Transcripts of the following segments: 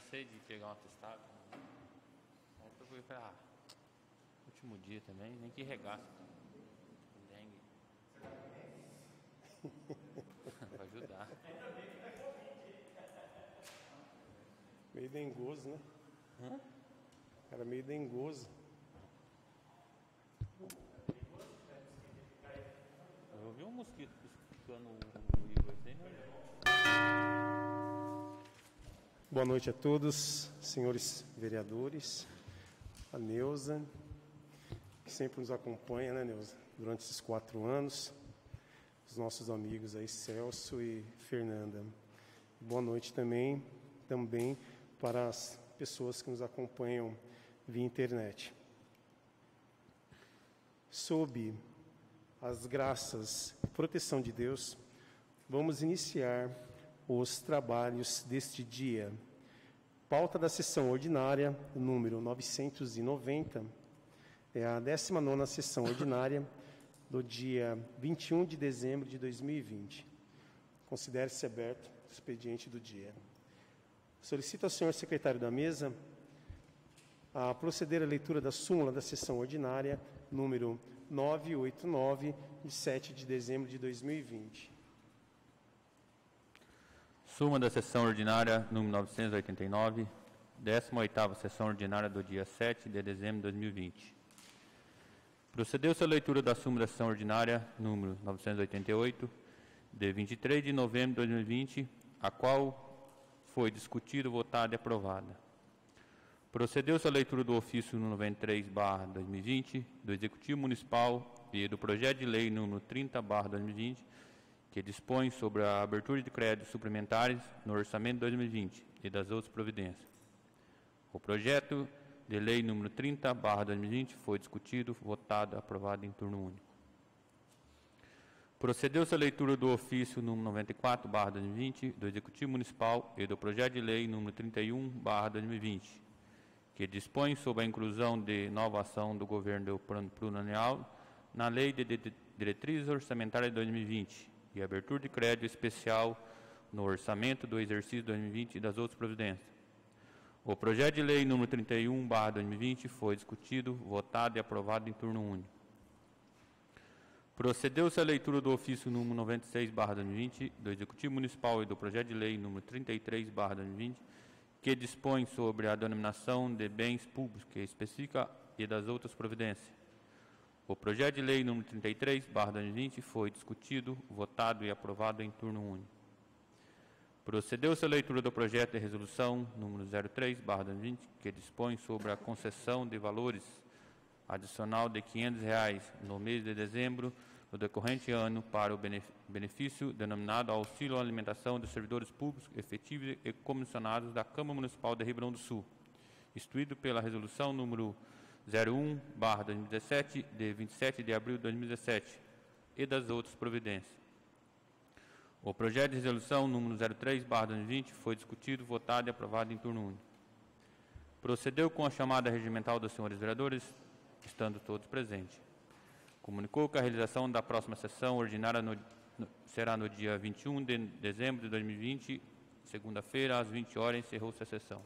cansei de pegar um atestado. Aí eu fui pra último dia também, nem que regaço. Dengue. Vai ajudar. Meio dengoso, né? Hã? Era meio dengoso. Eu ouvi um mosquito picando o Igor assim, né? Boa noite a todos, senhores vereadores, a Neuza, que sempre nos acompanha, né, Neuza, durante esses 4 anos, os nossos amigos aí, Celso e Fernanda. Boa noite também para as pessoas que nos acompanham via internet. Sob as graças e proteção de Deus, vamos iniciar os trabalhos deste dia. Pauta da sessão ordinária, número 990, é a 19ª sessão ordinária do dia 21 de dezembro de 2020. Considere-se aberto o expediente do dia. Solicito ao senhor secretário da mesa a proceder à leitura da súmula da sessão ordinária, número 989, de 7 de dezembro de 2020. Súmula da sessão ordinária, número 989, 18ª sessão ordinária do dia 7 de dezembro de 2020. Procedeu-se à leitura da súmula da sessão ordinária, número 988, de 23 de novembro de 2020, a qual foi discutido, votado e aprovada. Procedeu-se à leitura do ofício número 93/2020 do Executivo Municipal e do projeto de lei número 30/2020, que dispõe sobre a abertura de créditos suplementares no orçamento de 2020 e das outras providências. O projeto de lei número 30/2020 foi discutido, votado e aprovado em turno único. Procedeu-se à leitura do ofício número 94/2020 do Executivo Municipal e do projeto de lei número 31/2020, que dispõe sobre a inclusão de nova ação do governo do plano plurianual na Lei de Diretrizes Orçamentárias de 2020 e abertura de crédito especial no orçamento do exercício 2020 e das outras providências. O projeto de lei número 31/2020 foi discutido, votado e aprovado em turno único. Procedeu-se à leitura do ofício número 96/2020 do Executivo Municipal e do projeto de lei número 33/2020, que dispõe sobre a denominação de bens públicos que especifica e das outras providências. O projeto de lei número 33/2020 foi discutido, votado e aprovado em turno único. Procedeu-se à leitura do projeto de resolução número 03/2020, que dispõe sobre a concessão de valores adicional de R$ 500 no mês de dezembro do decorrente ano para o benefício denominado Auxílio à Alimentação dos Servidores Públicos efetivos e comissionados da Câmara Municipal de Ribeirão do Sul, instituído pela resolução número 01/2017, de 27 de abril de 2017, e das outras providências. O projeto de resolução número 03/2020 foi discutido, votado e aprovado em turno único. Procedeu com a chamada regimental dos senhores vereadores, estando todos presentes. Comunicou que a realização da próxima sessão ordinária será no dia 21 de dezembro de 2020, segunda-feira, às 20 horas, encerrou-se a sessão.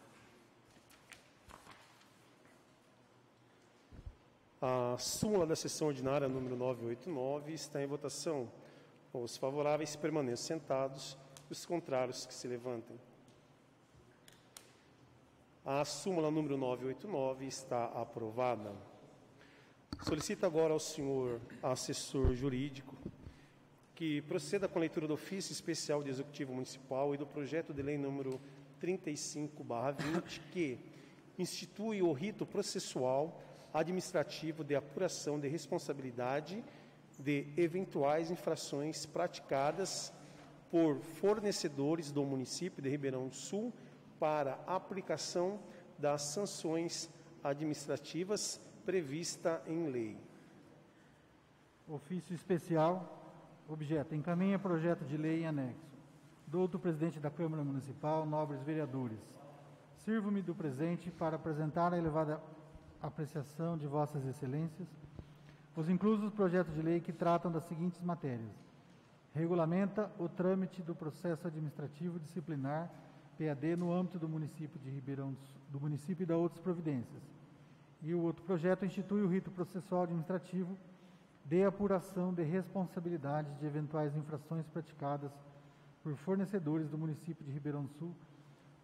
A súmula da sessão ordinária número 989 está em votação. Os favoráveis permaneçam sentados e os contrários que se levantem. A súmula número 989 está aprovada. Solicito agora ao senhor assessor jurídico que proceda com a leitura do ofício especial do Executivo Municipal e do projeto de lei número 35/20, que institui o rito processual administrativo de apuração de responsabilidade de eventuais infrações praticadas por fornecedores do município de Ribeirão do Sul para aplicação das sanções administrativas prevista em lei. Ofício especial, objeto: encaminha projeto de lei em anexo. Douto presidente da Câmara Municipal, nobres vereadores, sirvo-me do presente para apresentar a elevada apreciação de vossas excelências os inclusos projetos de lei que tratam das seguintes matérias: regulamenta o trâmite do processo administrativo disciplinar PAD, no âmbito do município de Ribeirão do município e da outras providências. E o outro projeto institui o rito processual administrativo de apuração de responsabilidade de eventuais infrações praticadas por fornecedores do município de Ribeirão do Sul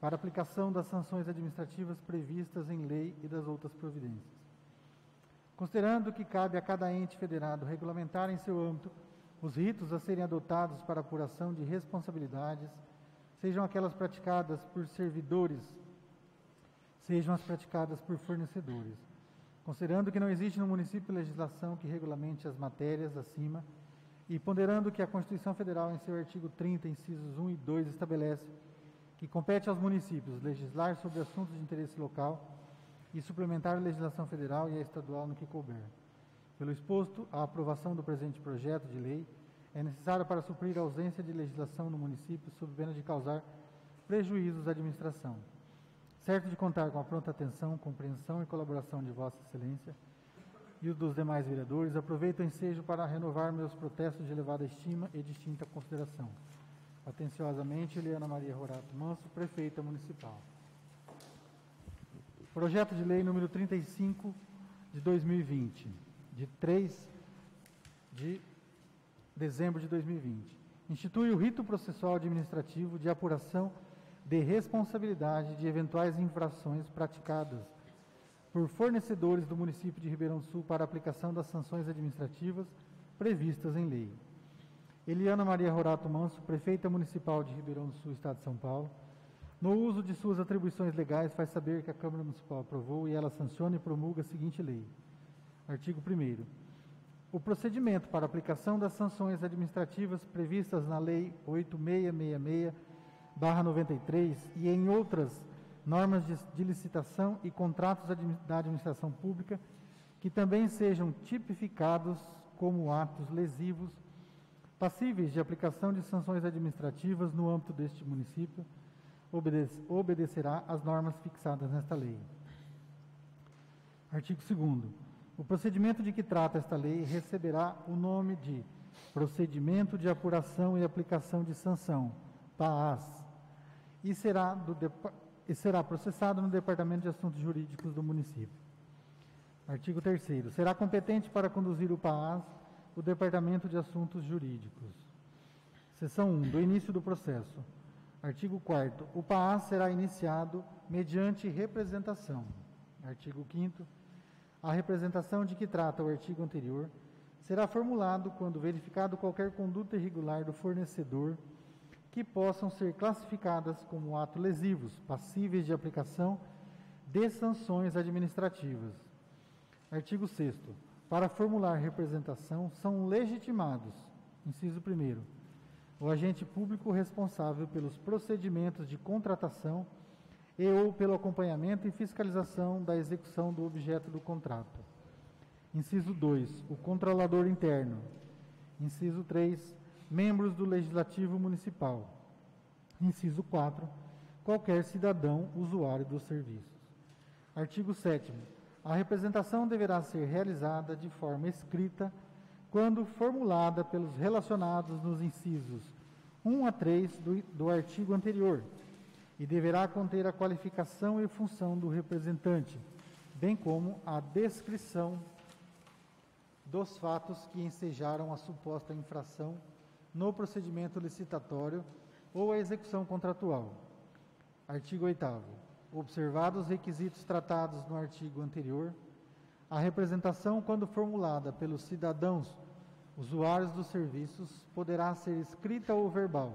para aplicação das sanções administrativas previstas em lei e das outras providências. Considerando que cabe a cada ente federado regulamentar em seu âmbito os ritos a serem adotados para apuração de responsabilidades, sejam aquelas praticadas por servidores, sejam as praticadas por fornecedores. Considerando que não existe no município legislação que regulamente as matérias acima e ponderando que a Constituição Federal, em seu artigo 30, incisos 1 e 2, estabelece que compete aos municípios legislar sobre assuntos de interesse local e suplementar a legislação federal e a estadual no que couber. Pelo exposto, a aprovação do presente projeto de lei é necessária para suprir a ausência de legislação no município sob pena de causar prejuízos à administração. Certo de contar com a pronta atenção, compreensão e colaboração de Vossa Excelência e os dos demais vereadores, aproveito o ensejo para renovar meus protestos de elevada estima e distinta consideração. Atenciosamente, Eliana Maria Rorato Manso, Prefeita Municipal. Projeto de Lei número 35 de 2020, de 3 de dezembro de 2020. Institui o rito processual administrativo de apuração de responsabilidade de eventuais infrações praticadas por fornecedores do município de Ribeirão do Sul para aplicação das sanções administrativas previstas em lei. Eliana Maria Rorato Manso, Prefeita Municipal de Ribeirão do Sul, Estado de São Paulo, no uso de suas atribuições legais, faz saber que a Câmara Municipal aprovou e ela sanciona e promulga a seguinte lei. Artigo 1º. O procedimento para aplicação das sanções administrativas previstas na Lei 8666/93 e em outras normas de licitação e contratos da administração pública que também sejam tipificados como atos lesivos passíveis de aplicação de sanções administrativas no âmbito deste município, obedecerá às normas fixadas nesta lei. Artigo 2º. O procedimento de que trata esta lei receberá o nome de Procedimento de Apuração e Aplicação de Sanção, PAAS, e será processado no Departamento de Assuntos Jurídicos do município. Artigo 3º. Será competente para conduzir o PAAS o Departamento de Assuntos Jurídicos. Seção 1. Do início do processo. Artigo 4º. O PAAS será iniciado mediante representação. Artigo 5º. A representação de que trata o artigo anterior será formulado quando verificado qualquer conduta irregular do fornecedor que possam ser classificadas como atos lesivos, passíveis de aplicação de sanções administrativas. Artigo 6º. Para formular representação, são legitimados, inciso 1º, o agente público responsável pelos procedimentos de contratação e ou pelo acompanhamento e fiscalização da execução do objeto do contrato. Inciso 2, o controlador interno. Inciso 3, membros do Legislativo Municipal. Inciso 4, qualquer cidadão usuário dos serviços. Artigo 7º. A representação deverá ser realizada de forma escrita quando formulada pelos relacionados nos incisos 1 a 3 do artigo anterior e deverá conter a qualificação e função do representante, bem como a descrição dos fatos que ensejaram a suposta infração no procedimento licitatório ou a execução contratual. Artigo 8º. Observados os requisitos tratados no artigo anterior, a representação, quando formulada pelos cidadãos usuários dos serviços, poderá ser escrita ou verbal.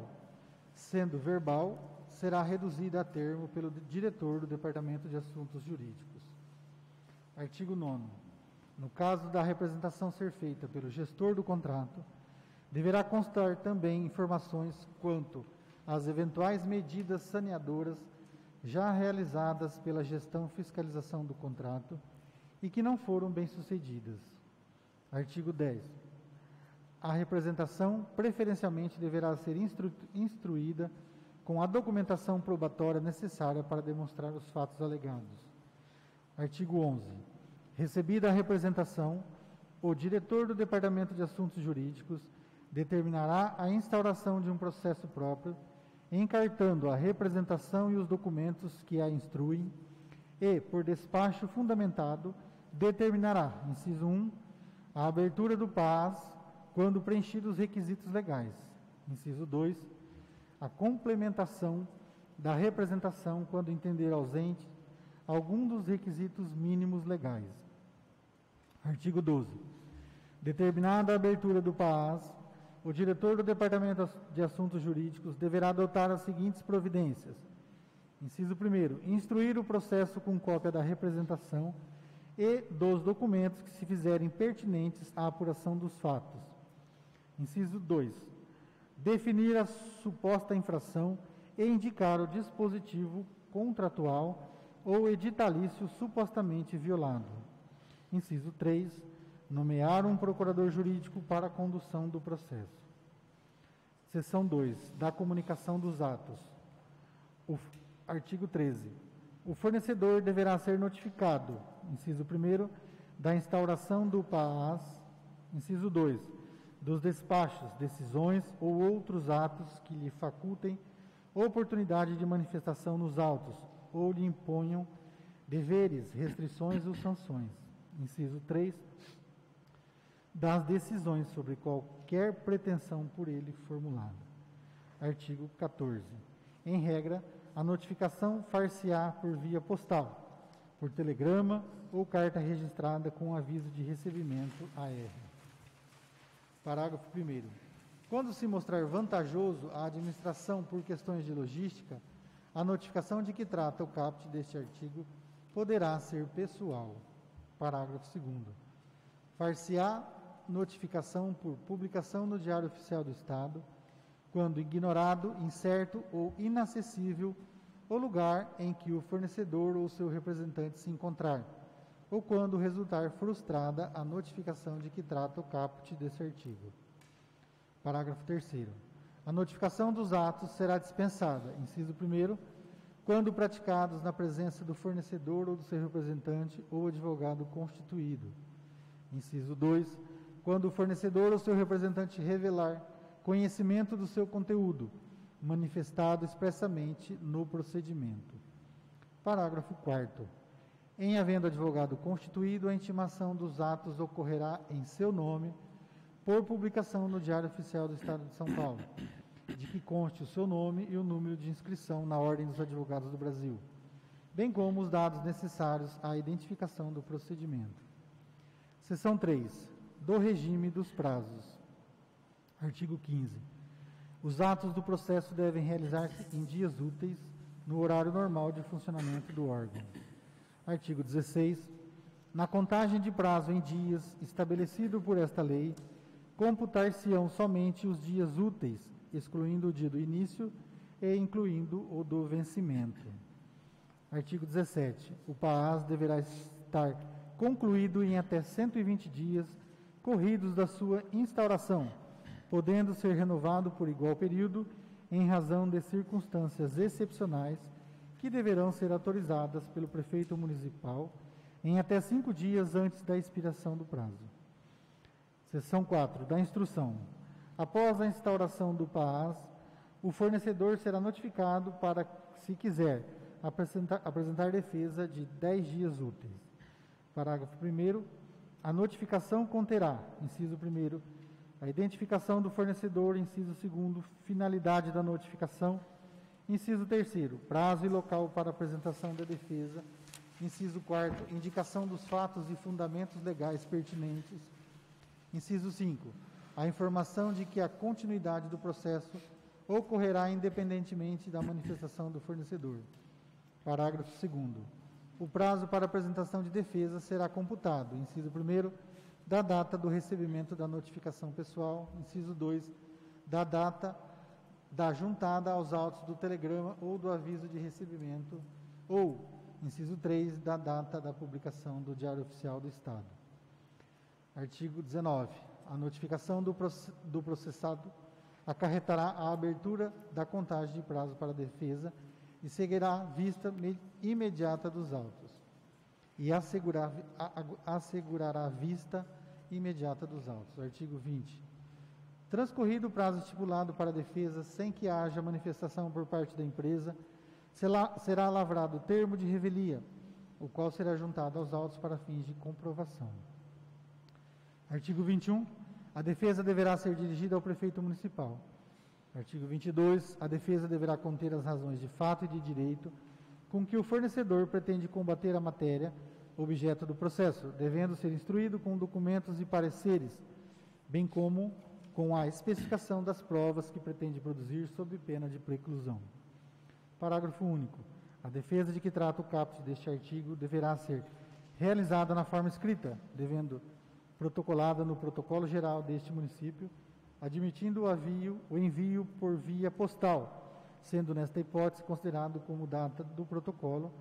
Sendo verbal, será reduzida a termo pelo diretor do Departamento de Assuntos Jurídicos. Artigo 9º. No caso da representação ser feita pelo gestor do contrato, deverá constar também informações quanto às eventuais medidas saneadoras já realizadas pela gestão fiscalização do contrato e que não foram bem-sucedidas. Artigo 10. A representação preferencialmente deverá ser instruída com a documentação probatória necessária para demonstrar os fatos alegados. Artigo 11. Recebida a representação, o diretor do Departamento de Assuntos Jurídicos determinará a instauração de um processo próprio encartando a representação e os documentos que a instruem, e, por despacho fundamentado, determinará, inciso 1, a abertura do PAS quando preenchidos os requisitos legais. Inciso 2, a complementação da representação quando entender ausente algum dos requisitos mínimos legais. Artigo 12. Determinada a abertura do PAS, o diretor do Departamento de Assuntos Jurídicos deverá adotar as seguintes providências. Inciso 1, instruir o processo com cópia da representação e dos documentos que se fizerem pertinentes à apuração dos fatos. Inciso 2, definir a suposta infração e indicar o dispositivo contratual ou editalício supostamente violado. Inciso 3, nomear um procurador jurídico para a condução do processo. Seção 2, da comunicação dos atos. Artigo 13. O fornecedor deverá ser notificado, inciso 1, da instauração do PAS, inciso 2, dos despachos, decisões ou outros atos que lhe facultem oportunidade de manifestação nos autos ou lhe imponham deveres, restrições ou sanções. Inciso 3, das decisões sobre qualquer pretensão por ele formulada. Artigo 14. Em regra, a notificação far-se-á por via postal, por telegrama ou carta registrada com aviso de recebimento AR. Parágrafo 1º. Quando se mostrar vantajoso à administração por questões de logística, a notificação de que trata o caput deste artigo poderá ser pessoal. Parágrafo 2º. Far-se-á notificação por publicação no Diário Oficial do Estado, quando ignorado, incerto ou inacessível o lugar em que o fornecedor ou seu representante se encontrar, ou quando resultar frustrada a notificação de que trata o caput desse artigo. Parágrafo 3º. A notificação dos atos será dispensada, inciso 1, quando praticados na presença do fornecedor ou do seu representante ou advogado constituído. Inciso 2, quando o fornecedor ou seu representante revelar conhecimento do seu conteúdo, manifestado expressamente no procedimento. Parágrafo 4º. Em havendo advogado constituído, a intimação dos atos ocorrerá em seu nome, por publicação no Diário Oficial do Estado de São Paulo, de que conste o seu nome e o número de inscrição na Ordem dos Advogados do Brasil, bem como os dados necessários à identificação do procedimento. Seção 3. Do regime dos prazos. Artigo 15. Os atos do processo devem realizar-se em dias úteis, no horário normal de funcionamento do órgão. Artigo 16. Na contagem de prazo em dias estabelecido por esta lei, computar-se-ão somente os dias úteis, excluindo o dia do início e incluindo o do vencimento. Artigo 17. O PAAS deverá estar concluído em até 120 dias corridos da sua instauração, podendo ser renovado por igual período em razão de circunstâncias excepcionais que deverão ser autorizadas pelo prefeito municipal em até 5 dias antes da expiração do prazo. Seção 4. Da instrução. Após a instauração do PAAS, o fornecedor será notificado para, se quiser, apresentar defesa de 10 dias úteis. Parágrafo 1º. A notificação conterá, inciso 1º, a identificação do fornecedor, inciso 2º, finalidade da notificação, inciso 3º, prazo e local para apresentação da defesa, inciso 4º, indicação dos fatos e fundamentos legais pertinentes, inciso 5º, a informação de que a continuidade do processo ocorrerá independentemente da manifestação do fornecedor. Parágrafo 2º. O prazo para apresentação de defesa será computado, inciso 1º, da data do recebimento da notificação pessoal, inciso 2, da data da juntada aos autos do telegrama ou do aviso de recebimento, ou, inciso 3, da data da publicação do Diário Oficial do Estado. Artigo 19. A notificação do processado acarretará a abertura da contagem de prazo para a defesa e seguirá vista imediata dos autos, e assegurará a vista imediata dos autos. Artigo 20. Transcorrido o prazo estipulado para a defesa, sem que haja manifestação por parte da empresa, será lavrado o termo de revelia, o qual será juntado aos autos para fins de comprovação. Artigo 21. A defesa deverá ser dirigida ao prefeito municipal. Artigo 22. A defesa deverá conter as razões de fato e de direito com que o fornecedor pretende combater a matéria, objeto do processo, devendo ser instruído com documentos e pareceres, bem como com a especificação das provas que pretende produzir sob pena de preclusão. Parágrafo único. A defesa de que trata o caput deste artigo deverá ser realizada na forma escrita, devendo protocolada no protocolo geral deste município, admitindo o envio por via postal, sendo nesta hipótese considerado como data do protocolo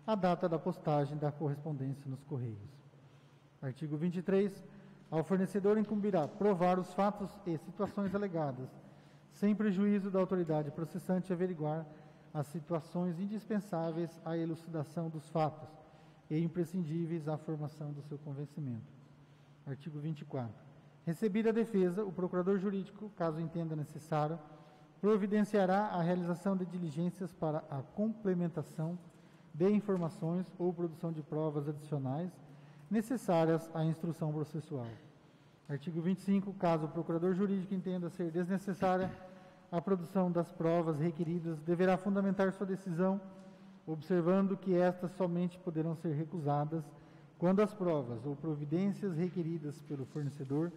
a data da postagem da correspondência nos Correios. Artigo 23. Ao fornecedor incumbirá provar os fatos e situações alegadas, sem prejuízo da autoridade processante averiguar as situações indispensáveis à elucidação dos fatos e imprescindíveis à formação do seu convencimento. Artigo 24. Recebida a defesa, o procurador jurídico, caso entenda necessário, providenciará a realização de diligências para a complementação de informações ou produção de provas adicionais necessárias à instrução processual. Artigo 25. Caso o procurador jurídico entenda ser desnecessária a produção das provas requeridas, deverá fundamentar sua decisão, observando que estas somente poderão ser recusadas quando as provas ou providências requeridas pelo fornecedor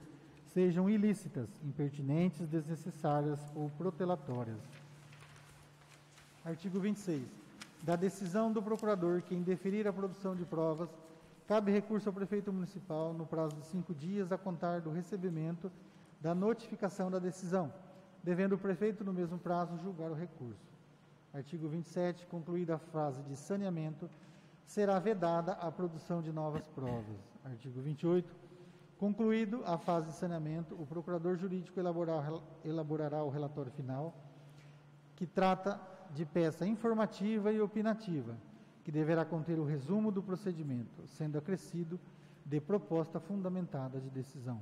sejam ilícitas, impertinentes, desnecessárias ou protelatórias. Artigo 26. Da decisão do procurador que indeferir a produção de provas, cabe recurso ao prefeito municipal no prazo de 5 dias a contar do recebimento da notificação da decisão, devendo o prefeito, no mesmo prazo, julgar o recurso. Artigo 27. Concluída a fase de saneamento, será vedada a produção de novas provas. Artigo 28. Concluído a fase de saneamento, o procurador jurídico elaborará o relatório final, que trata de peça informativa e opinativa, que deverá conter o resumo do procedimento, sendo acrescido de proposta fundamentada de decisão.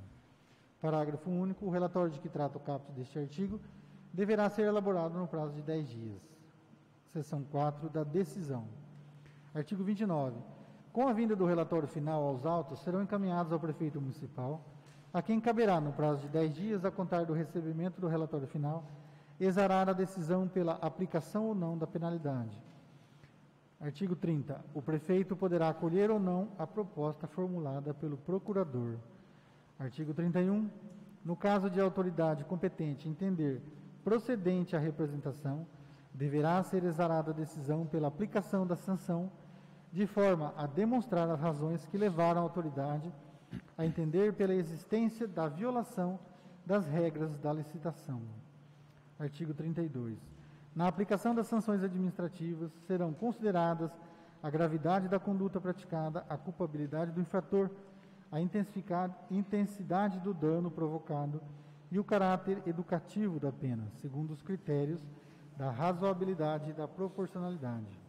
Parágrafo único. O relatório de que trata o caput deste artigo deverá ser elaborado no prazo de 10 dias. Seção 4 da decisão. Artigo 29. Com a vinda do relatório final aos autos, serão encaminhados ao prefeito municipal, a quem caberá, no prazo de 10 dias, a contar do recebimento do relatório final, exarar a decisão pela aplicação ou não da penalidade. Artigo 30. O prefeito poderá acolher ou não a proposta formulada pelo procurador. Artigo 31. No caso de a autoridade competente entender procedente a representação, deverá ser exarada a decisão pela aplicação da sanção, de forma a demonstrar as razões que levaram a autoridade a entender pela existência da violação das regras da licitação. Artigo 32. Na aplicação das sanções administrativas, serão consideradas a gravidade da conduta praticada, a culpabilidade do infrator, a intensidade do dano provocado e o caráter educativo da pena, segundo os critérios da razoabilidade e da proporcionalidade.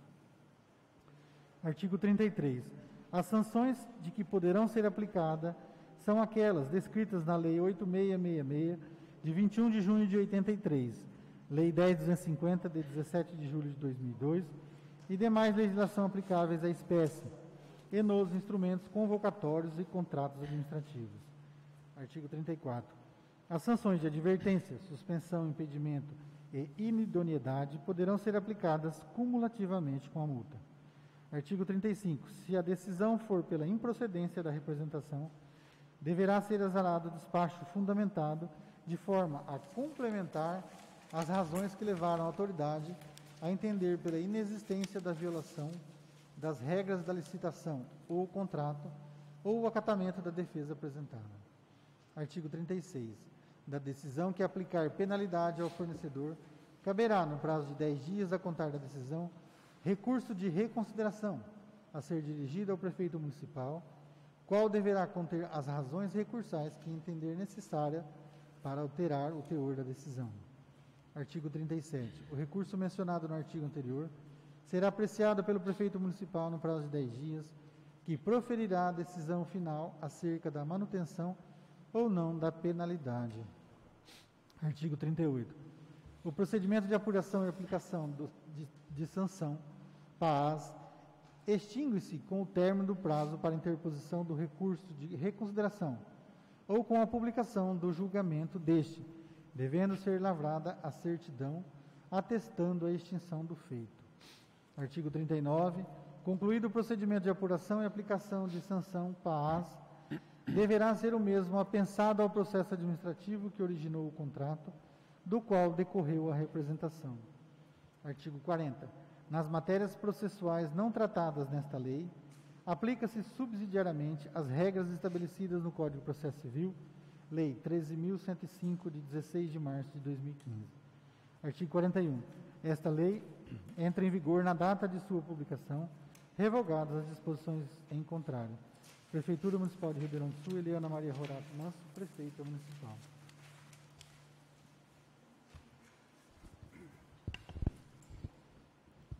Artigo 33. As sanções de que poderão ser aplicadas são aquelas descritas na Lei 8666, de 21 de junho de 83, Lei 10.250, de 17 de julho de 2002, e demais legislação aplicáveis à espécie, e nos instrumentos convocatórios e contratos administrativos. Artigo 34. As sanções de advertência, suspensão, impedimento e inidoneidade poderão ser aplicadas cumulativamente com a multa. Artigo 35. Se a decisão for pela improcedência da representação, deverá ser exarado o despacho fundamentado de forma a complementar as razões que levaram a autoridade a entender pela inexistência da violação das regras da licitação ou contrato ou o acatamento da defesa apresentada. Artigo 36. Da decisão que aplicar penalidade ao fornecedor, caberá, no prazo de 10 dias a contar da decisão, recurso de reconsideração a ser dirigido ao prefeito municipal, qual deverá conter as razões recursais que entender necessária para alterar o teor da decisão. Artigo 37. O recurso mencionado no artigo anterior será apreciado pelo prefeito municipal no prazo de 10 dias, que proferirá a decisão final acerca da manutenção ou não da penalidade. Artigo 38. O procedimento de apuração e aplicação de sanção PAAS extingue-se com o término do prazo para interposição do recurso de reconsideração ou com a publicação do julgamento deste, devendo ser lavrada a certidão atestando a extinção do feito. Artigo 39. Concluído o procedimento de apuração e aplicação de sanção PAAS, deverá ser o mesmo apensado ao processo administrativo que originou o contrato, do qual decorreu a representação. Artigo 40. Nas matérias processuais não tratadas nesta lei, aplica-se subsidiariamente as regras estabelecidas no Código de Processo Civil, Lei 13.105, de 16 de março de 2015. Artigo 41. Esta lei entra em vigor na data de sua publicação, revogadas as disposições em contrário. Prefeitura Municipal de Ribeirão do Sul, Eliana Maria Horato Manso, Prefeita Municipal.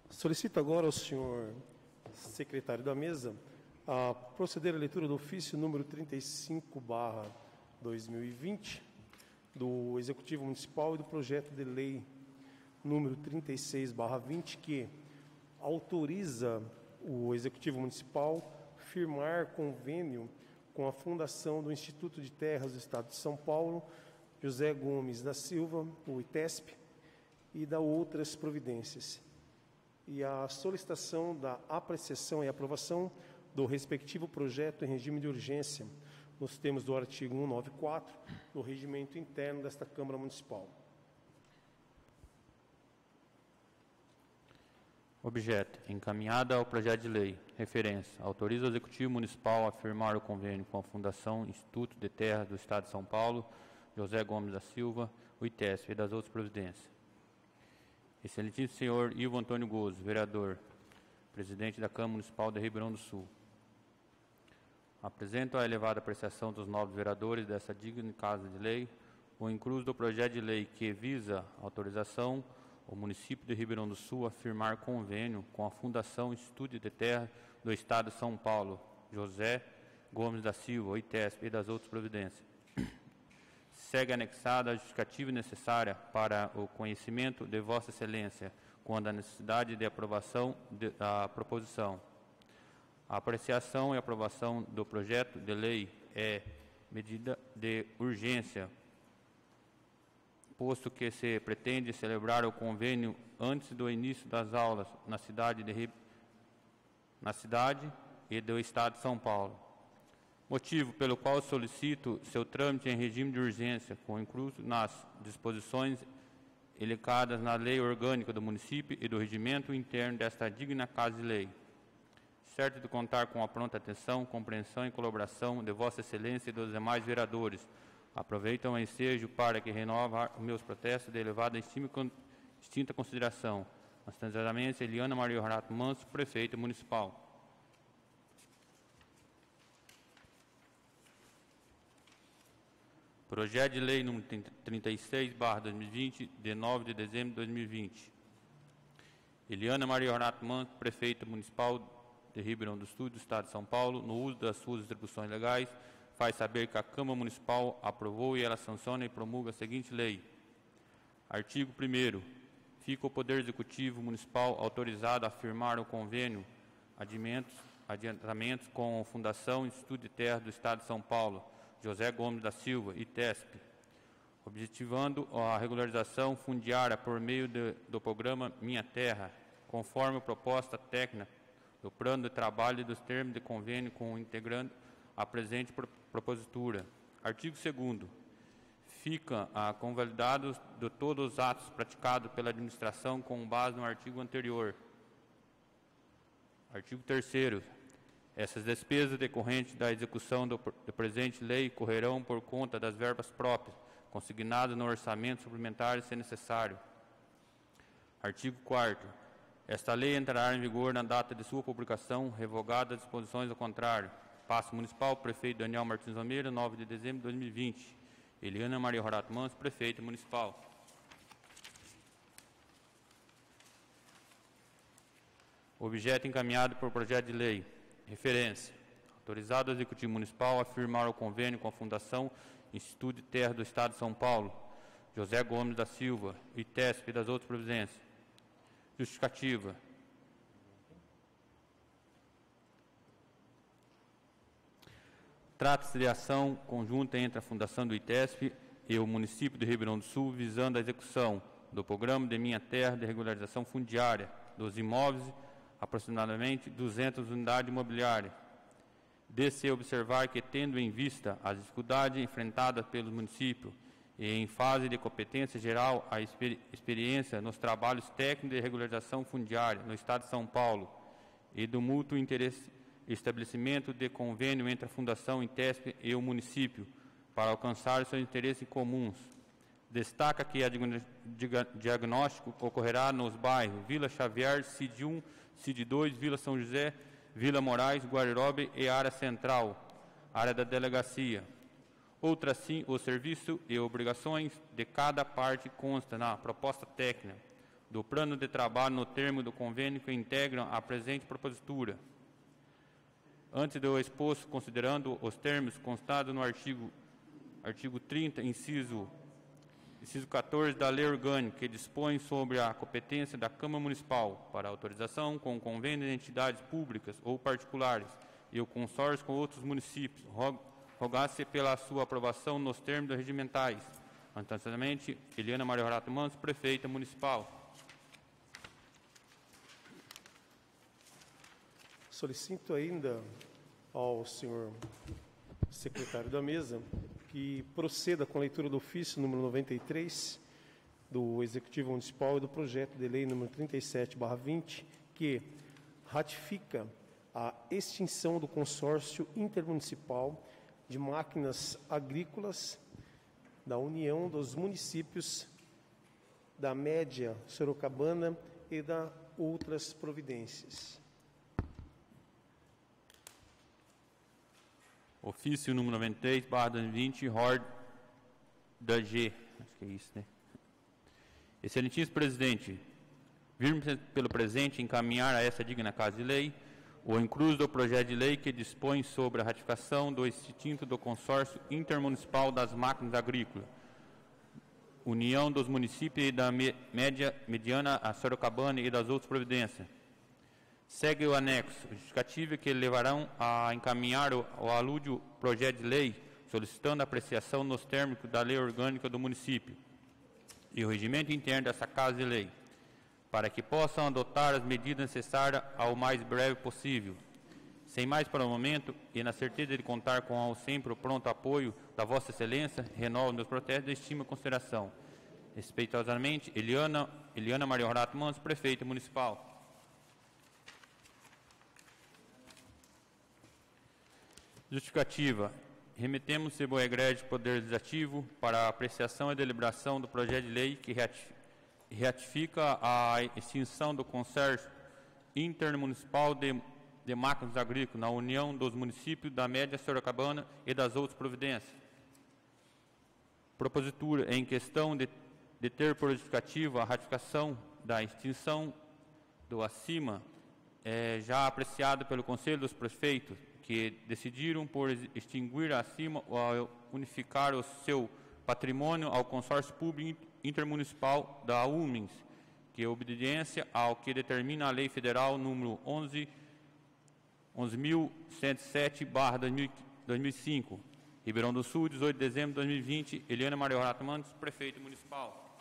Solicito agora ao senhor secretário da mesa a proceder à leitura do ofício número 35/2020 do Executivo Municipal e do projeto de lei número 36/20, que autoriza o Executivo Municipal firmar convênio com a Fundação do Instituto de Terras do Estado de São Paulo, José Gomes da Silva, o ITESP, e da outras providências. E a solicitação da apreciação e aprovação do respectivo projeto em regime de urgência, nos termos do artigo 194 do regimento interno desta Câmara Municipal. Objeto. Encaminhada ao projeto de lei. Referência. Autoriza o Executivo Municipal a firmar o convênio com a Fundação Instituto de Terras do Estado de São Paulo, José Gomes da Silva, o ITESP e das outras providências. Excelentíssimo senhor Ivo Antônio Gozo, vereador, presidente da Câmara Municipal de Ribeirão do Sul. Apresento a elevada apreciação dos nobres vereadores dessa digna Casa de Lei o incluso do projeto de lei que visa autorização ao município de Ribeirão do Sul a firmar convênio com a Fundação Instituto de Terra do Estado de São Paulo, José Gomes da Silva, o ITESP e das outras providências. Segue anexada a justificativa necessária para o conhecimento de Vossa Excelência quanto à necessidade de aprovação da proposição. A apreciação e aprovação do projeto de lei é medida de urgência, posto que se pretende celebrar o convênio antes do início das aulas na cidade e do Estado de São Paulo. Motivo pelo qual solicito seu trâmite em regime de urgência, com incluso nas disposições elencadas na Lei Orgânica do Município e do Regimento Interno desta digna Casa de Lei. Certo de contar com a pronta atenção, compreensão e colaboração de Vossa Excelência e dos demais vereadores, aproveito o ensejo para que renova os meus protestos de elevada estima e extinta consideração. Ostensivamente, Eliana Maria Horato Manso, Prefeita Municipal. Projeto de Lei número 36/2020, de 9 de dezembro de 2020. Eliana Maria Horato Manso, Prefeita Municipal de Ribeirão do Sul, do Estado de São Paulo, no uso das suas atribuições legais, faz saber que a Câmara Municipal aprovou e ela sanciona e promulga a seguinte lei. Artigo 1º. Fica o Poder Executivo Municipal autorizado a firmar o convênio adiantamentos com a Fundação Instituto de Terra do Estado de São Paulo, José Gomes da Silva, ITESP, objetivando a regularização fundiária por meio do programa Minha Terra, conforme a proposta técnica do plano de trabalho e dos termos de convênio com o integrando a presente propositura. Artigo 2º. Fica convalidados de todos os atos praticados pela administração com base no artigo anterior. Artigo 3º. Essas despesas decorrentes da execução da presente lei correrão por conta das verbas próprias, consignadas no orçamento suplementar, se necessário. Artigo 4º. Esta lei entrará em vigor na data de sua publicação, revogadas as disposições ao contrário. Paço Municipal, Prefeito Daniel Martins Almeida, 9 de dezembro de 2020. Eliana Maria Horato Manso, Prefeita Municipal. Objeto encaminhado por projeto de lei. Referência. Autorizado o Executivo Municipal a firmar o convênio com a Fundação Instituto de Terra do Estado de São Paulo, José Gomes da Silva, ITESP e das outras providências. Justificativa. Trata-se de ação conjunta entre a Fundação do ITESP e o município de Ribeirão do Sul, visando a execução do programa de Minha Terra de regularização fundiária dos imóveis, aproximadamente 200 unidades imobiliárias. De-se observar que, tendo em vista as dificuldades enfrentadas pelos municípios e em fase de competência geral, a experiência nos trabalhos técnicos de regularização fundiária no Estado de São Paulo e do mútuo interesse estabelecimento de convênio entre a Fundação ITESP e o município para alcançar seus interesses comuns. Destaca que a diagnóstico ocorrerá nos bairros Vila Xavier, CID 1, CID 2, Vila São José, Vila Moraes, Guarirobe e área central, área da delegacia. Outra sim, o serviço e obrigações de cada parte consta na proposta técnica do plano de trabalho no termo do convênio que integram a presente propositura. Antes do exposto, considerando os termos constados no artigo 30, inciso 14 da Lei Orgânica, que dispõe sobre a competência da Câmara Municipal para autorização com convênio de entidades públicas ou particulares e o consórcio com outros municípios, rogar-se pela sua aprovação nos termos regimentais. Anteriormente, Eliana Maria Horato Manso, Prefeita Municipal. Solicito ainda ao senhor secretário da mesa que proceda com a leitura do ofício número 93 do Executivo Municipal e do projeto de lei número 37/20, que ratifica a extinção do consórcio intermunicipal de máquinas agrícolas da União dos Municípios da Média Sorocabana e da outras providências. Ofício número 93/20, ROR da G. Acho que é isso, né? Excelentíssimo presidente, virmos pelo presente encaminhar a essa digna Casa de Lei o incluso do projeto de lei que dispõe sobre a ratificação do extinto do consórcio intermunicipal das máquinas agrícolas, União dos Municípios e da Mediana a Sorocabana e das outras providências. Segue o anexo, justificativa que levarão a encaminhar o alúdio projeto de lei, solicitando apreciação nos termos da lei orgânica do município e o regimento interno dessa Casa de Lei, para que possam adotar as medidas necessárias ao mais breve possível. Sem mais para o momento, e na certeza de contar com o sempre o pronto apoio da Vossa Excelência, renovo meus protestos de estima e consideração. Respeitosamente, Eliana Maria Horato Manso, Prefeita Municipal. Justificativa. Remetemos-se ao egrégio Poder Legislativo para a apreciação e deliberação do projeto de lei que ratifica a extinção do consórcio intermunicipal de máquinas agrícolas na União dos Municípios da Média Sorocabana e das outras providências. Propositura em questão de ter por justificativa a ratificação da extinção do acima, já apreciado pelo Conselho dos Prefeitos, que decidiram por extinguir acima ou unificar o seu patrimônio ao consórcio público intermunicipal da UMINS, que é obediência ao que determina a Lei Federal número 11.107/2005. Ribeirão do Sul, 18 de dezembro de 2020. Eliana Maria Horato Manso, Prefeito Municipal.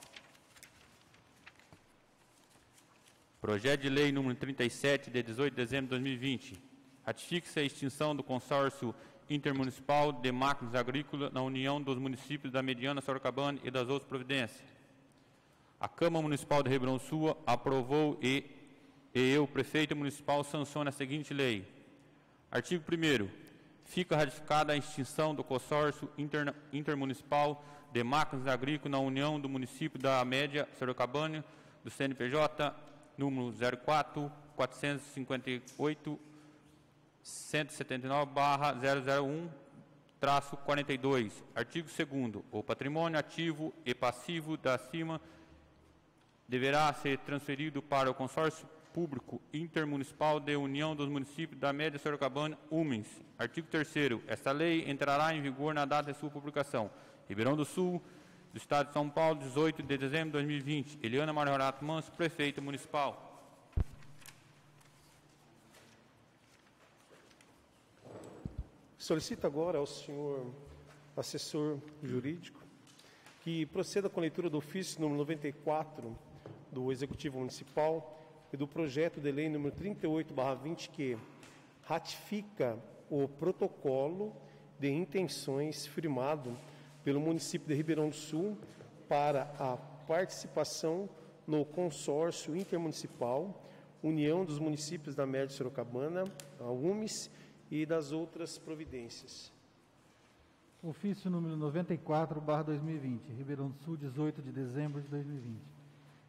Projeto de Lei número 37, de 18 de dezembro de 2020. Ratifica-se a extinção do consórcio intermunicipal de máquinas agrícolas na União dos Municípios da Mediana Sorocabana e das outras providências. A Câmara Municipal de Ribeirão do Sul aprovou e eu, Prefeito Municipal, sanciono a seguinte lei. Artigo 1º. Fica ratificada a extinção do consórcio intermunicipal de máquinas agrícolas na União do Município da Média Sorocabana do CNPJ número 04.458.179/001-42. Artigo 2º. O patrimônio ativo e passivo da acima deverá ser transferido para o consórcio público intermunicipal de União dos Municípios da Média Sorocabana, UMINS. Artigo 3º. Esta lei entrará em vigor na data de sua publicação. Ribeirão do Sul, do Estado de São Paulo, 18 de dezembro de 2020. Eliana Mariorato Manso, Prefeita Municipal. Solicito agora ao senhor assessor jurídico que proceda com a leitura do ofício número 94 do Executivo Municipal e do projeto de lei número 38/20, que ratifica o protocolo de intenções firmado pelo município de Ribeirão do Sul para a participação no consórcio intermunicipal União dos Municípios da Média Sorocabana, a UMES, e das outras providências. Ofício número 94/2020, Ribeirão do Sul, 18 de dezembro de 2020.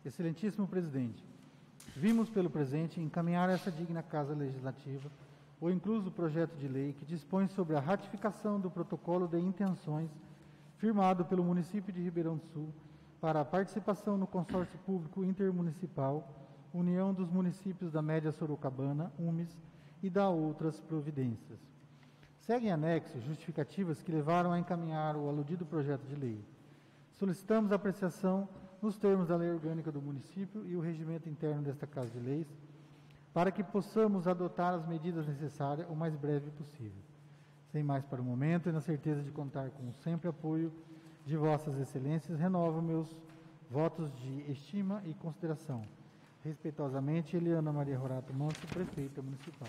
Excelentíssimo presidente, vimos pelo presente encaminhar essa digna Casa Legislativa o incluso projeto de lei que dispõe sobre a ratificação do protocolo de intenções firmado pelo município de Ribeirão do Sul para a participação no consórcio público intermunicipal União dos Municípios da Média Sorocabana, UMES, e da outras providências. Seguem anexos justificativas que levaram a encaminhar o aludido projeto de lei. Solicitamos apreciação nos termos da Lei Orgânica do Município e o regimento interno desta Casa de Leis, para que possamos adotar as medidas necessárias o mais breve possível. Sem mais para o momento, e na certeza de contar com o sempre apoio de vossas excelências, renovo meus votos de estima e consideração. Respeitosamente, Eliana Maria Rorato Manso, Prefeita Municipal.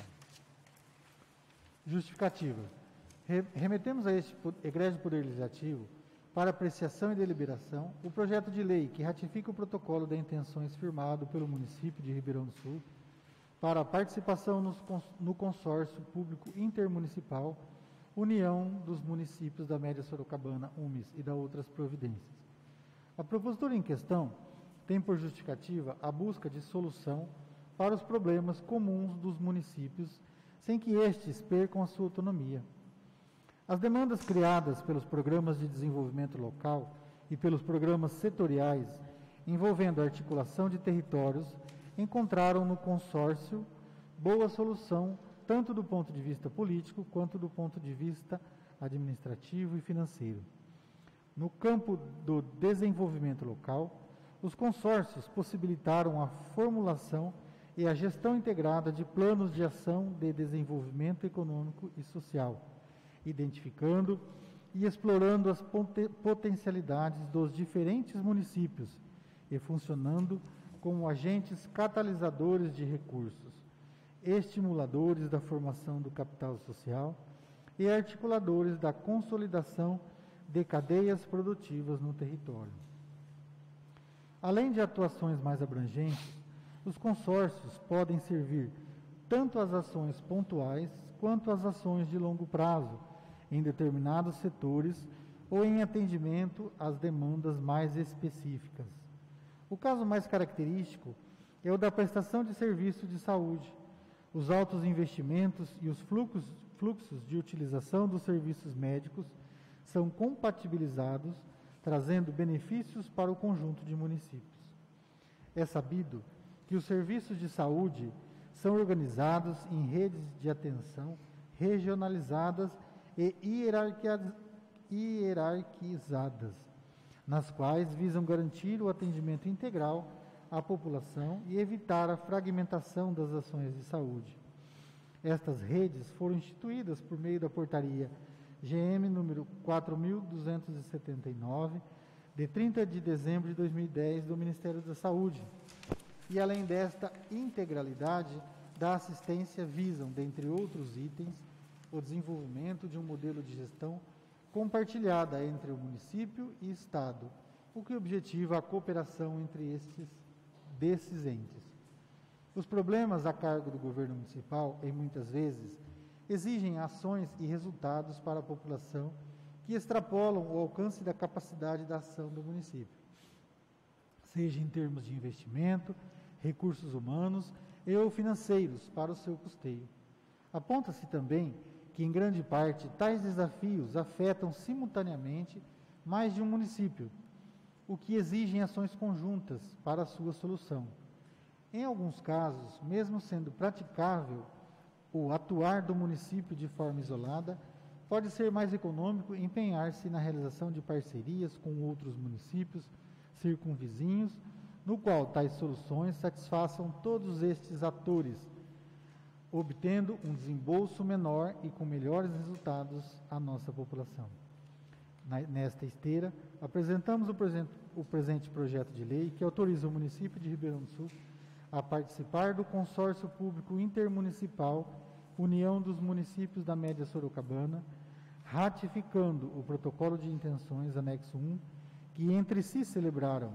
Justificativa. Remetemos a este egrégio Poder Legislativo, para apreciação e deliberação, o projeto de lei que ratifica o protocolo de intenções firmado pelo município de Ribeirão do Sul para a participação no consórcio público intermunicipal União dos Municípios da Média Sorocabana, UMES, e da outras providências. A propositura em questão tem por justificativa a busca de solução para os problemas comuns dos municípios, sem que estes percam a sua autonomia. As demandas criadas pelos programas de desenvolvimento local e pelos programas setoriais envolvendo a articulação de territórios encontraram no consórcio boa solução, tanto do ponto de vista político quanto do ponto de vista administrativo e financeiro. No campo do desenvolvimento local, os consórcios possibilitaram a formulação e a gestão integrada de planos de ação de desenvolvimento econômico e social, identificando e explorando as potencialidades dos diferentes municípios e funcionando como agentes catalisadores de recursos, estimuladores da formação do capital social e articuladores da consolidação de cadeias produtivas no território. Além de atuações mais abrangentes, os consórcios podem servir tanto às ações pontuais quanto às ações de longo prazo, em determinados setores ou em atendimento às demandas mais específicas. O caso mais característico é o da prestação de serviço de saúde. Os altos investimentos e os fluxos de utilização dos serviços médicos são compatibilizados, trazendo benefícios para o conjunto de municípios. É sabido que os serviços de saúde são organizados em redes de atenção regionalizadas e hierarquizadas, nas quais visam garantir o atendimento integral à população e evitar a fragmentação das ações de saúde. Estas redes foram instituídas por meio da portaria GM número 4.279, de 30 de dezembro de 2010, do Ministério da Saúde. E, além desta integralidade da assistência, visam, dentre outros itens, o desenvolvimento de um modelo de gestão compartilhada entre o município e Estado, o que objetiva a cooperação entre desses entes. Os problemas a cargo do governo municipal, em muitas vezes, exigem ações e resultados para a população que extrapolam o alcance da capacidade da ação do município, seja em termos de investimento, recursos humanos e ou financeiros para o seu custeio. Aponta-se também que, em grande parte, tais desafios afetam simultaneamente mais de um município, o que exigem ações conjuntas para a sua solução. Em alguns casos, mesmo sendo praticável o atuar do município de forma isolada, pode ser mais econômico empenhar-se na realização de parcerias com outros municípios circunvizinhos, no qual tais soluções satisfaçam todos estes atores, obtendo um desembolso menor e com melhores resultados à nossa população. Nesta esteira, apresentamos o presente projeto de lei que autoriza o município de Ribeirão do Sul a participar do consórcio público intermunicipal União dos Municípios da Média Sorocabana, ratificando o protocolo de intenções anexo 1, que entre si celebraram,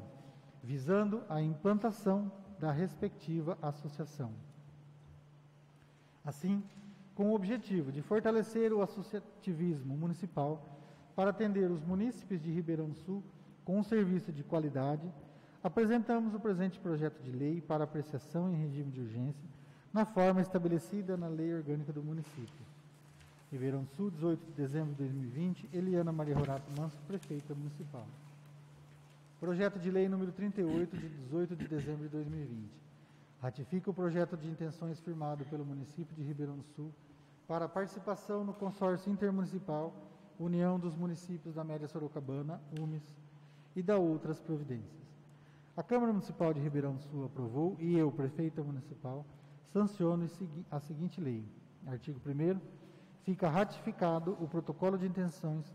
visando a implantação da respectiva associação. Assim, com o objetivo de fortalecer o associativismo municipal para atender os munícipes de Ribeirão do Sul com um serviço de qualidade, apresentamos o presente projeto de lei para apreciação em regime de urgência, na forma estabelecida na Lei Orgânica do Município. Ribeirão do Sul, 18 de dezembro de 2020, Eliana Maria Horato Manso, Prefeita Municipal. Projeto de Lei número 38, de 18 de dezembro de 2020. Ratifica o projeto de intenções firmado pelo município de Ribeirão do Sul para a participação no consórcio intermunicipal União dos Municípios da Média Sorocabana, UMES, e da outras providências. A Câmara Municipal de Ribeirão do Sul aprovou e eu, Prefeita Municipal, sanciono a seguinte lei. Artigo 1º. Fica ratificado o protocolo de intenções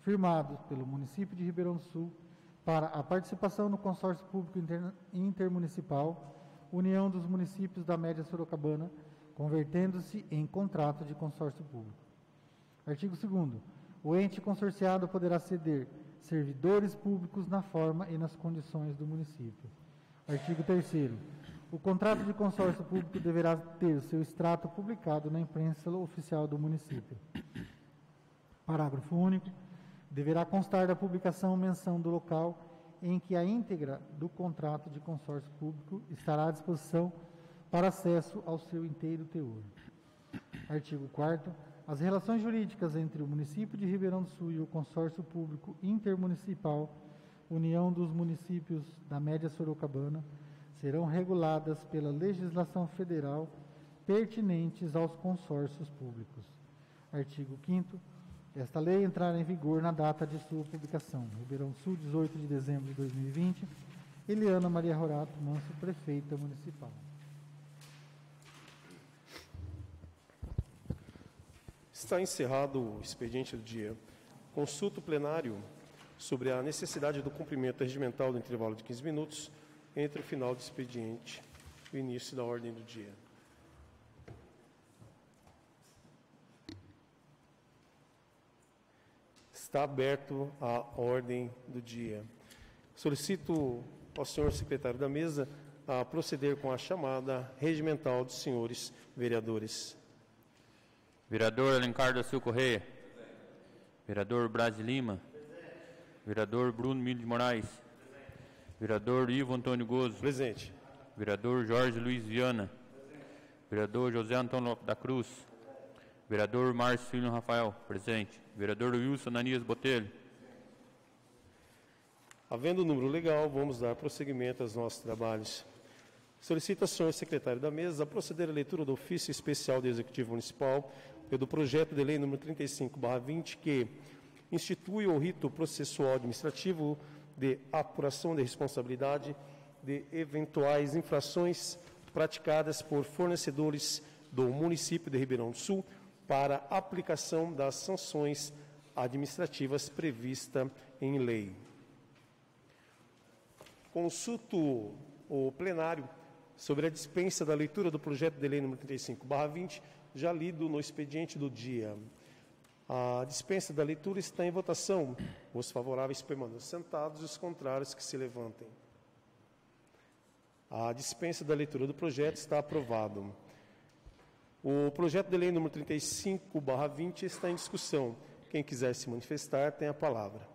firmado pelo município de Ribeirão do Sul para a participação no consórcio público intermunicipal União dos Municípios da Média Sorocabana, convertendo-se em contrato de consórcio público. Artigo 2º. O ente consorciado poderá ceder servidores públicos na forma e nas condições do município. Artigo 3º. O contrato de consórcio público deverá ter o seu extrato publicado na imprensa oficial do município. Parágrafo único. Deverá constar da publicação menção do local em que a íntegra do contrato de consórcio público estará à disposição para acesso ao seu inteiro teor. Artigo 4º. As relações jurídicas entre o município de Ribeirão do Sul e o consórcio público intermunicipal União dos Municípios da Média Sorocabana serão reguladas pela legislação federal pertinentes aos consórcios públicos. Artigo 5º. Esta lei entrará em vigor na data de sua publicação. Ribeirão do Sul, 18 de dezembro de 2020. Eliana Maria Horato Manso, Prefeita Municipal. Está encerrado o expediente do dia. Consulta o plenário sobre a necessidade do cumprimento regimental do intervalo de 15 minutos entre o final do expediente e o início da ordem do dia. Está aberto a ordem do dia. Solicito ao senhor secretário da mesa a proceder com a chamada regimental dos senhores vereadores. Vereador Alencar da Silva Correia. Vereador Braz de Lima. Vereador Bruno Milho de Moraes. Vereador Ivo Antônio Gozo. Presente. Vereador Jorge Luiz Viana. Vereador José Antônio Lopes da Cruz. Vereador Márcio Filho Rafael. Presente. Vereador Wilson Ananias Botelho. Havendo o número legal, vamos dar prosseguimento aos nossos trabalhos. Solicito ao senhor secretário da mesa a proceder à leitura do ofício especial do Executivo Municipal e do projeto de lei número 35/20, que institui o rito processual administrativo de apuração de responsabilidade de eventuais infrações praticadas por fornecedores do município de Ribeirão do Sul para aplicação das sanções administrativas previstas em lei. Consulto o plenário sobre a dispensa da leitura do projeto de lei número 35/20, já lido no expediente do dia. A dispensa da leitura está em votação. Os favoráveis permaneçam sentados e os contrários que se levantem. A dispensa da leitura do projeto está aprovado. O projeto de lei número 35/20 está em discussão. Quem quiser se manifestar, tem a palavra.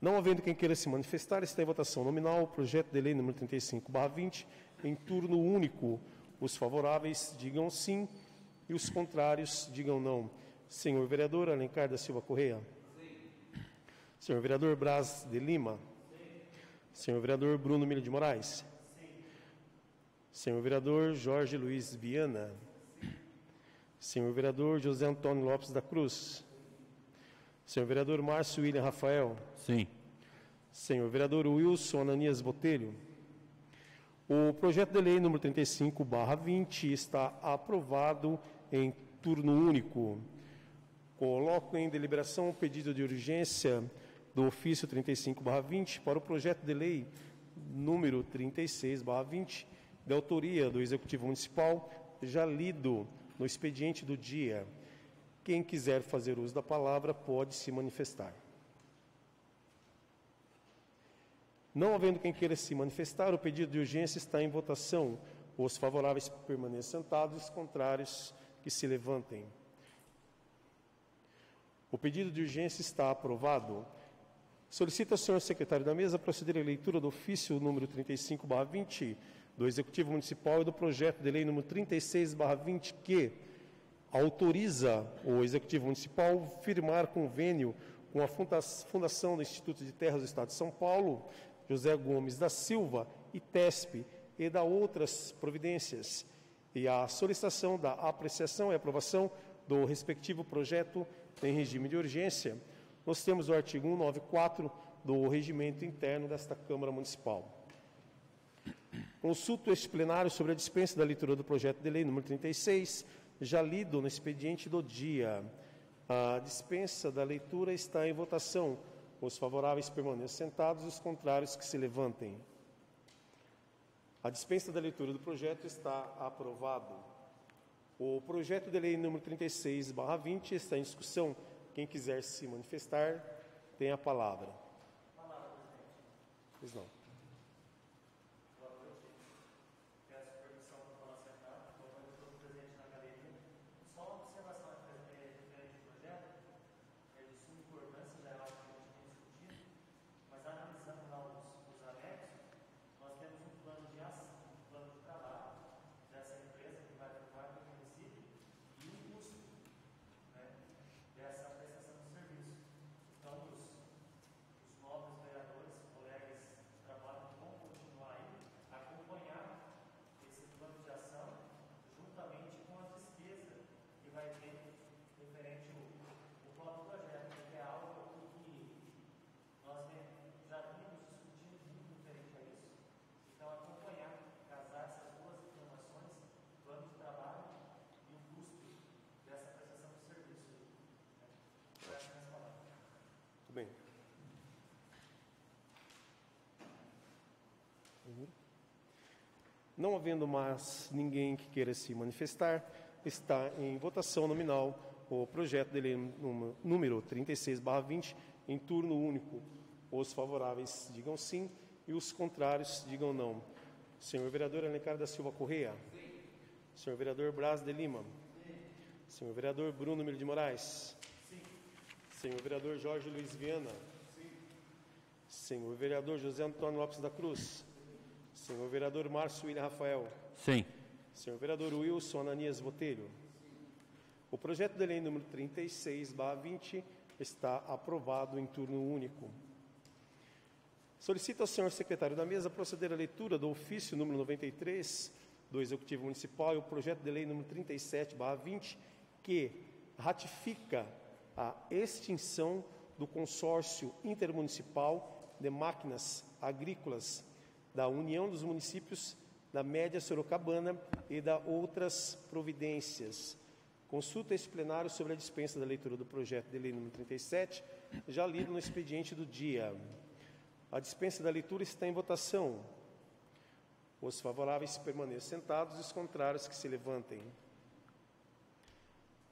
Não havendo quem queira se manifestar, está em votação nominal o projeto de lei número 35/20, em turno único. Os favoráveis digam sim e os contrários digam não. Senhor vereador Alencar da Silva Correia. Sim. Senhor vereador Braz de Lima. Sim. Senhor vereador Bruno Milho de Moraes. Sim. Senhor vereador Jorge Luiz Viana. Sim. Senhor vereador José Antônio Lopes da Cruz. Senhor vereador Márcio William Rafael. Sim. Senhor vereador Wilson Ananias Botelho. O projeto de lei número 35/20 está aprovado em turno único. Coloco em deliberação o pedido de urgência do ofício 35/20 para o projeto de lei número 36/20, de autoria do Executivo Municipal, já lido no expediente do dia. Quem quiser fazer uso da palavra pode se manifestar. Não havendo quem queira se manifestar, o pedido de urgência está em votação. Os favoráveis permaneçam sentados, os contrários que se levantem. O pedido de urgência está aprovado. Solicito ao senhor secretário da mesa proceder à leitura do ofício número 35/20 do Executivo Municipal e do projeto de lei número 36/20 que autoriza o Executivo Municipal firmar convênio com a Fundação do Instituto de Terras do Estado de São Paulo, José Gomes da Silva e TESP, e da outras providências, e a solicitação da apreciação e aprovação do respectivo projeto em regime de urgência, nos termos do artigo 194 do Regimento Interno desta Câmara Municipal. Consulto este plenário sobre a dispensa da leitura do projeto de lei número 36, já lido no expediente do dia. A dispensa da leitura está em votação. Os favoráveis permaneçam sentados, os contrários que se levantem. A dispensa da leitura do projeto está aprovado. O projeto de lei número 36/20 está em discussão. Quem quiser se manifestar, tem a palavra. Pois não. Bem. Não havendo mais ninguém que queira se manifestar, está em votação nominal o projeto de lei número 36/20 em turno único. Os favoráveis digam sim e os contrários digam não. Senhor vereador Alencar da Silva Correia. Sim. Senhor vereador Braz de Lima. Sim. Senhor vereador Bruno Miro de Moraes. Sim. Senhor vereador Jorge Luiz Viana. Sim. Senhor vereador José Antônio Lopes da Cruz. Sim. Senhor vereador Márcio William Rafael. Sim. Senhor vereador Wilson Ananias Botelho. Sim. O projeto de lei número 36/20 está aprovado em turno único. Solicito ao senhor secretário da mesa proceder à leitura do ofício número 93 do Executivo Municipal e o projeto de lei número 37/20 que ratifica a extinção do consórcio intermunicipal de máquinas agrícolas da União dos Municípios da Média Sorocabana e da outras providências. Consulta este plenário sobre a dispensa da leitura do projeto de lei número 37, já lido no expediente do dia. A dispensa da leitura está em votação. Os favoráveis permaneçam sentados e os contrários que se levantem.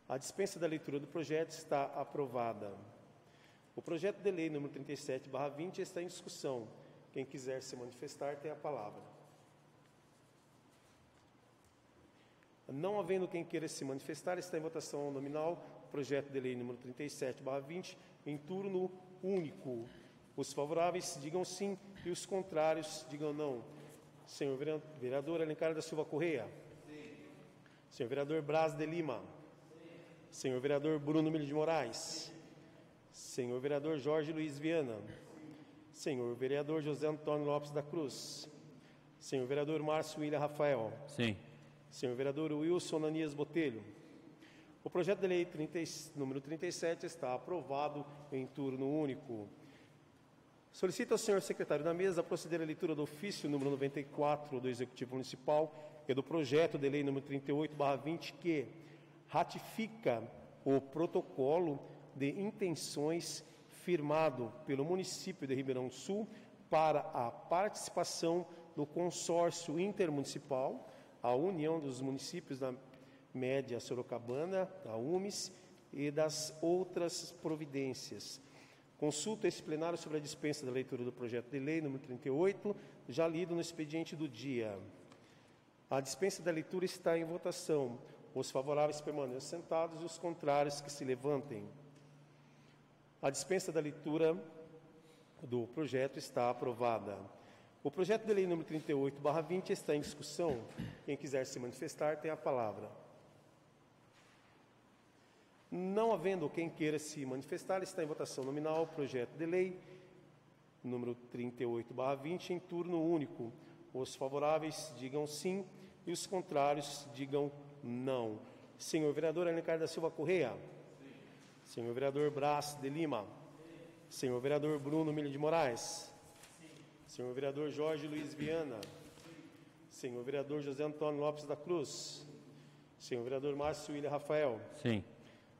A dispensa da leitura do projeto está aprovada. O projeto de lei número 37/20 está em discussão. Quem quiser se manifestar tem a palavra. Não havendo quem queira se manifestar, está em votação nominal o projeto de lei número 37/20 em turno único. Os favoráveis digam sim e os contrários digam não. Senhor vereador Alencar da Silva Correia. Sim. Senhor vereador Braz de Lima. Sim. Senhor vereador Bruno Miro de Moraes. Sim. Senhor vereador Jorge Luiz Viana. Sim. Senhor vereador José Antônio Lopes da Cruz. Senhor vereador Márcio William Rafael. Sim. Senhor vereador Wilson Ananias Botelho. O projeto de lei número 37 está aprovado em turno único. Solicito ao senhor secretário da mesa proceder à leitura do ofício número 94 do Executivo Municipal e do projeto de lei número 38/20, que ratifica o protocolo de intenções firmado pelo município de Ribeirão Sul para a participação do consórcio intermunicipal, a União dos Municípios da Média Sorocabana, a UMES, e das outras providências. Consulta esse plenário sobre a dispensa da leitura do projeto de lei número 38, já lido no expediente do dia. A dispensa da leitura está em votação. Os favoráveis permaneçam sentados e os contrários que se levantem. A dispensa da leitura do projeto está aprovada. O projeto de lei número 38/20 está em discussão. Quem quiser se manifestar tem a palavra. Não havendo quem queira se manifestar, está em votação nominal o projeto de lei número 38/20 em turno único. Os favoráveis digam sim e os contrários digam não. Senhor vereador Alencar da Silva Correia. Sim. Senhor vereador Brás de Lima. Sim. Senhor vereador Bruno Milho de Moraes. Sim. Senhor vereador Jorge Luiz Viana. Sim. Senhor vereador José Antônio Lopes da Cruz. Sim. Senhor vereador Márcio William Rafael. Sim.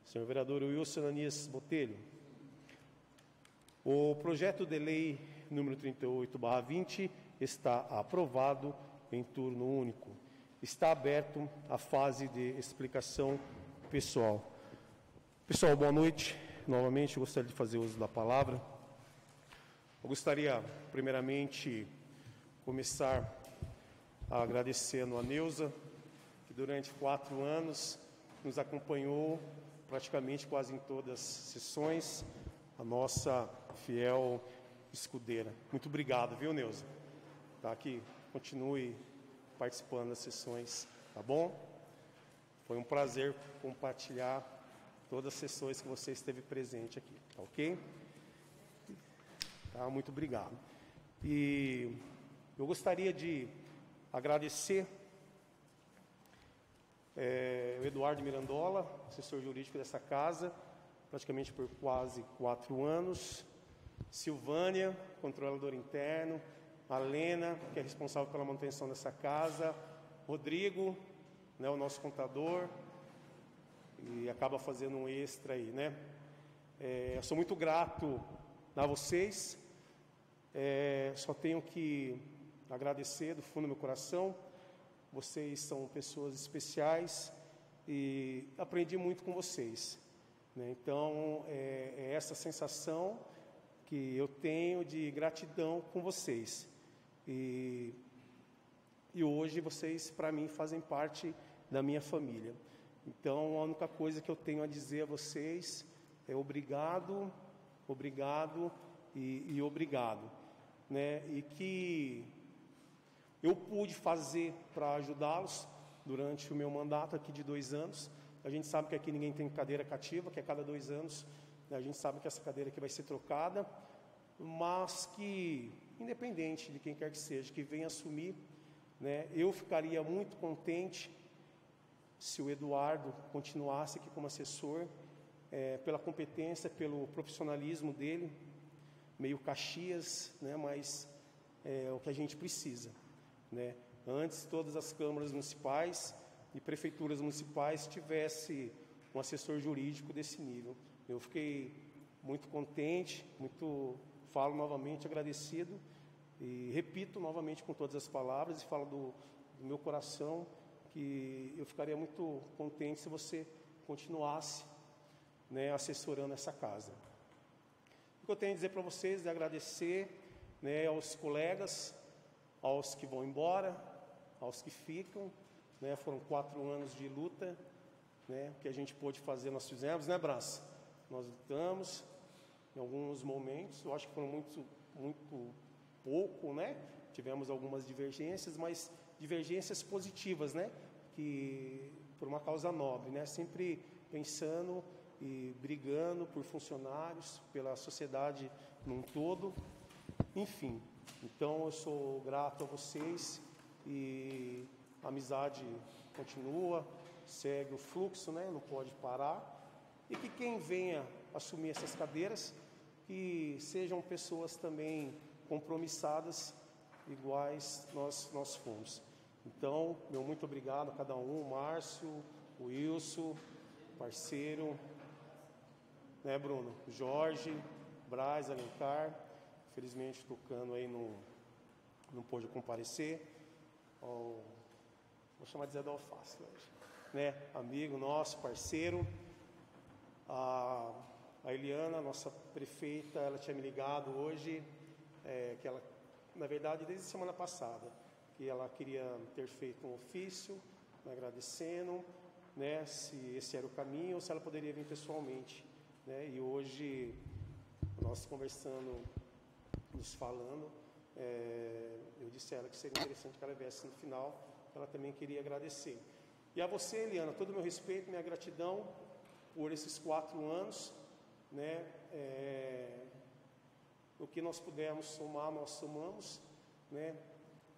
Senhor vereador Wilson Anias Botelho. O projeto de lei número 38/20 está aprovado em turno único. Está aberto a fase de explicação pessoal. Pessoal, boa noite. Novamente, eu gostaria de fazer uso da palavra. Eu gostaria, primeiramente, começar agradecendo a Neuza, que durante 4 anos nos acompanhou praticamente quase em todas as sessões, a nossa fiel escudeira. Muito obrigado, viu, Neuza? Tá, que continue participando das sessões, tá bom? Foi um prazer compartilhar todas as sessões que você esteve presente aqui, tá ok? Tá, muito obrigado. E eu gostaria de agradecer o Eduardo Mirandola, assessor jurídico dessa casa, praticamente por quase 4 anos, Silvânia, controlador interno, a Lena, que é responsável pela manutenção dessa casa, Rodrigo, né, o nosso contador, e acaba fazendo um extra aí, né? Eu sou muito grato a vocês, só tenho que agradecer do fundo do meu coração. Vocês são pessoas especiais e aprendi muito com vocês, né? Então, é essa sensação que eu tenho de gratidão com vocês. E hoje vocês, para mim, fazem parte da minha família. Então, a única coisa que eu tenho a dizer a vocês é obrigado, obrigado e obrigado, né? E que eu pude fazer para ajudá-los durante o meu mandato aqui de 2 anos. A gente sabe que aqui ninguém tem cadeira cativa, que a cada 2 anos, né, a gente sabe que essa cadeira aqui vai ser trocada, mas que, independente de quem quer que seja, que venha assumir, né, eu ficaria muito contente se o Eduardo continuasse aqui como assessor, pela competência, pelo profissionalismo dele, meio Caxias, né, mas é o que a gente precisa, né? Antes, todas as câmaras municipais e prefeituras municipais tivessem um assessor jurídico desse nível. Eu fiquei muito contente, falo novamente agradecido e repito novamente com todas as palavras e falo do meu coração que eu ficaria muito contente se você continuasse, né, assessorando essa casa. O que eu tenho a dizer para vocês é agradecer, né, aos colegas, aos que vão embora, aos que ficam, né? Foram 4 anos de luta, né? O que a gente pôde fazer, nós fizemos, né, Brás? Nós lutamos em alguns momentos, eu acho que foram muito pouco, né? Tivemos algumas divergências, mas divergências positivas, né? Que por uma causa nobre, né? Sempre pensando e brigando por funcionários, pela sociedade num todo, enfim. Então, eu sou grato a vocês e a amizade continua. segue o fluxo, né? Não pode parar. E que quem venha assumir essas cadeiras, que sejam pessoas também compromissadas, iguais nós fomos. Então, meu muito obrigado a cada um, o Márcio, o Wilson, parceiro, né, Bruno? Jorge, Braz, Alencar, infelizmente tocando aí não pôde comparecer. Vou chamar de Zé da Alface hoje, né? Amigo nosso, parceiro. A Eliana, nossa prefeita, ela tinha me ligado hoje, que ela, na verdade, desde a semana passada, que ela queria ter feito um ofício, né, agradecendo, né, se esse era o caminho ou se ela poderia vir pessoalmente, né? E hoje, nós conversando, nos falando, eu disse a ela que seria interessante que ela viesse no final, ela também queria agradecer. E a você, Eliana, todo o meu respeito, minha gratidão por esses 4 anos, né? O que nós pudermos somar, nós somamos, né?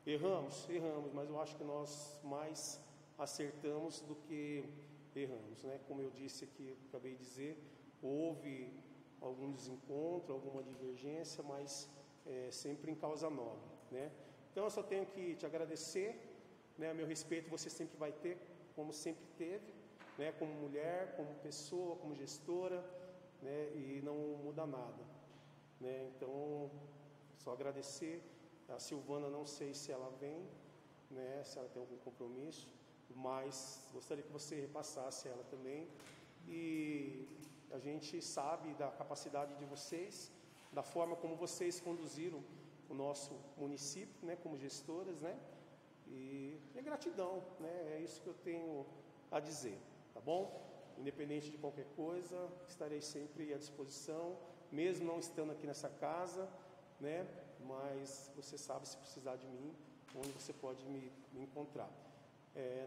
Erramos, mas eu acho que nós mais acertamos do que erramos, né? Como eu disse aqui, acabei de dizer, houve algum desencontro, alguma divergência, mas sempre em causa nobre, né? Então eu só tenho que te agradecer, né? Meu respeito você sempre vai ter, como sempre teve, né? Como mulher, como pessoa, como gestora, né? E não muda nada, né? Então, só agradecer. A Silvana, não sei se ela vem, né? Se ela tem algum compromisso, mas gostaria que você repassasse ela também. E a gente sabe da capacidade de vocês, da forma como vocês conduziram o nosso município, né? Como gestoras, né? E gratidão, né? É isso que eu tenho a dizer, tá bom? Independente de qualquer coisa, estarei sempre à disposição, mesmo não estando aqui nessa casa, né? Mas você sabe, se precisar de mim, onde você pode me encontrar.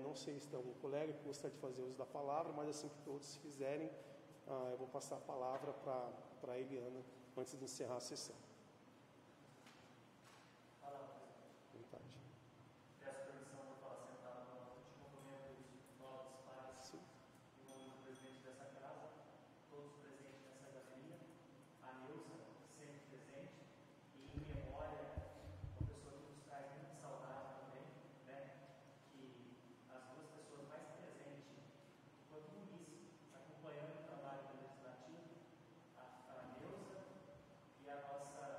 Não sei se tem algum colega que gostaria de fazer uso da palavra, mas assim que todos fizerem, eu vou passar a palavra para a Eliana, antes de encerrar a sessão. E a nossa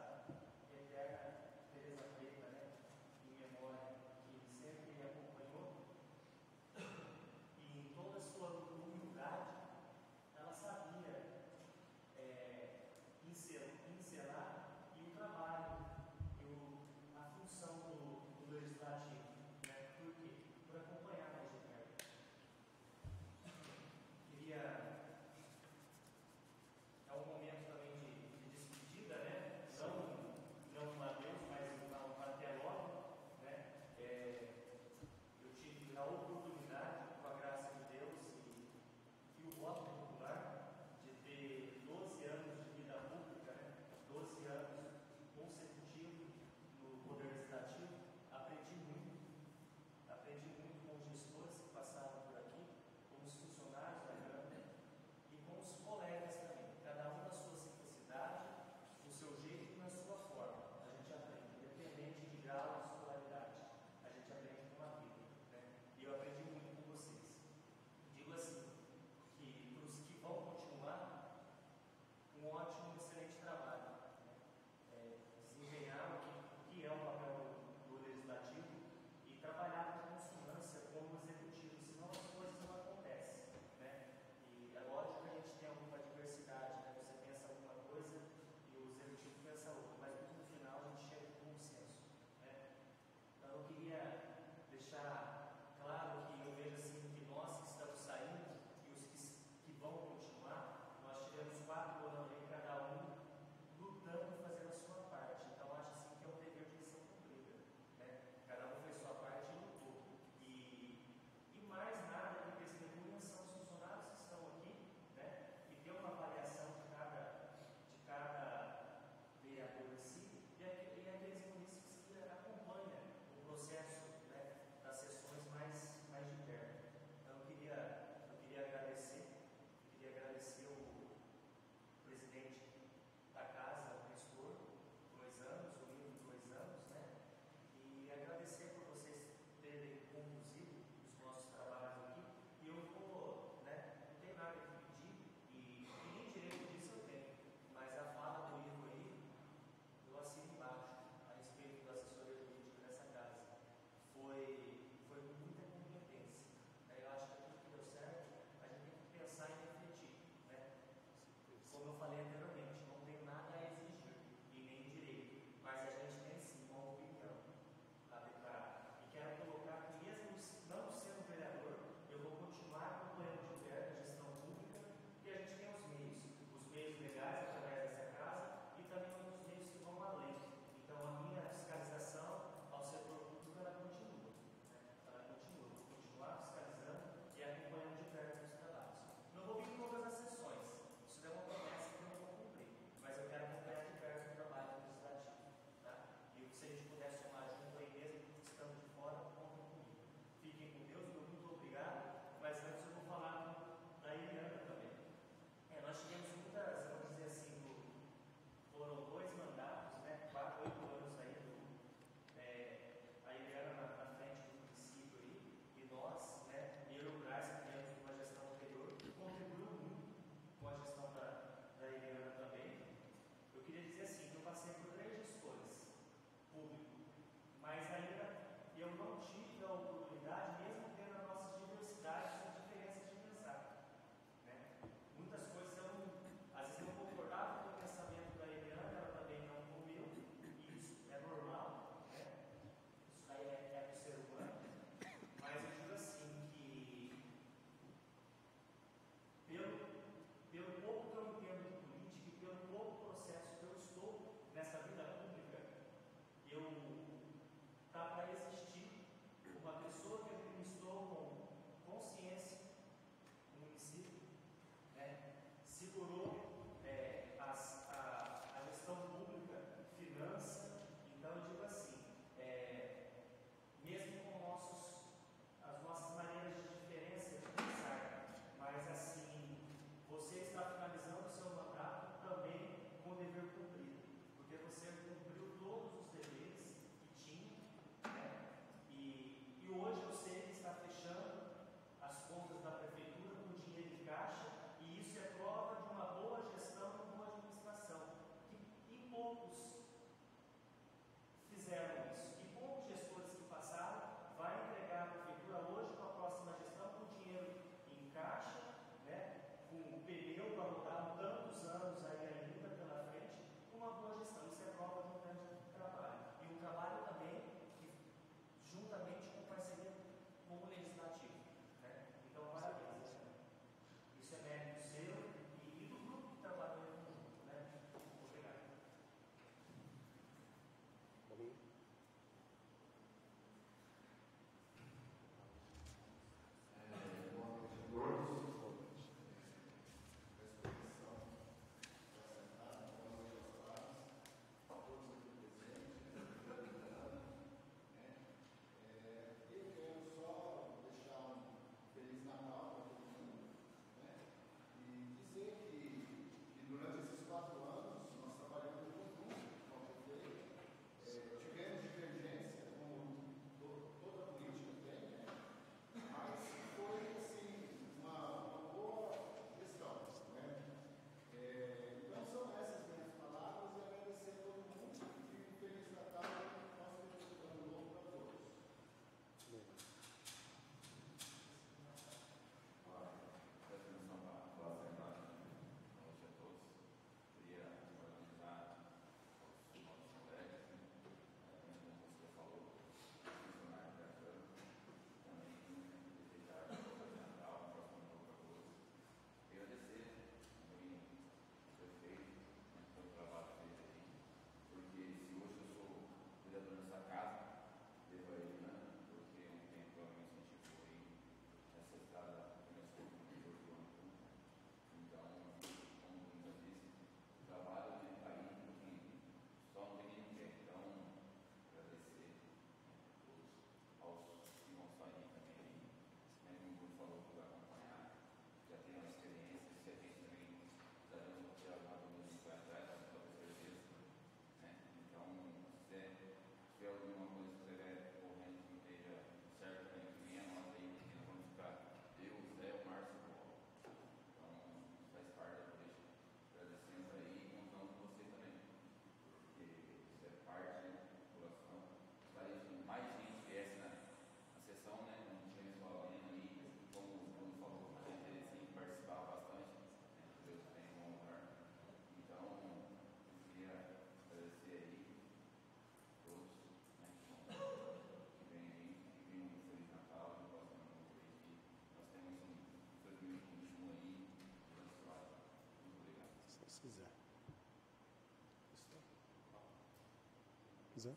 Zé?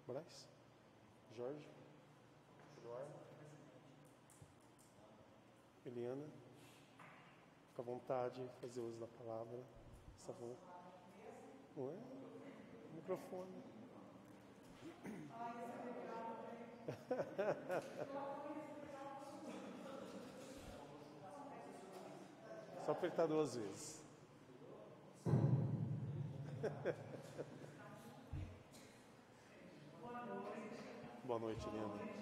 Braz? Jorge? Eduardo? Eliana? Fica à vontade, fazer uso da palavra. Não é? Microfone. Só apertar 2 vezes. Boa noite, Eliana.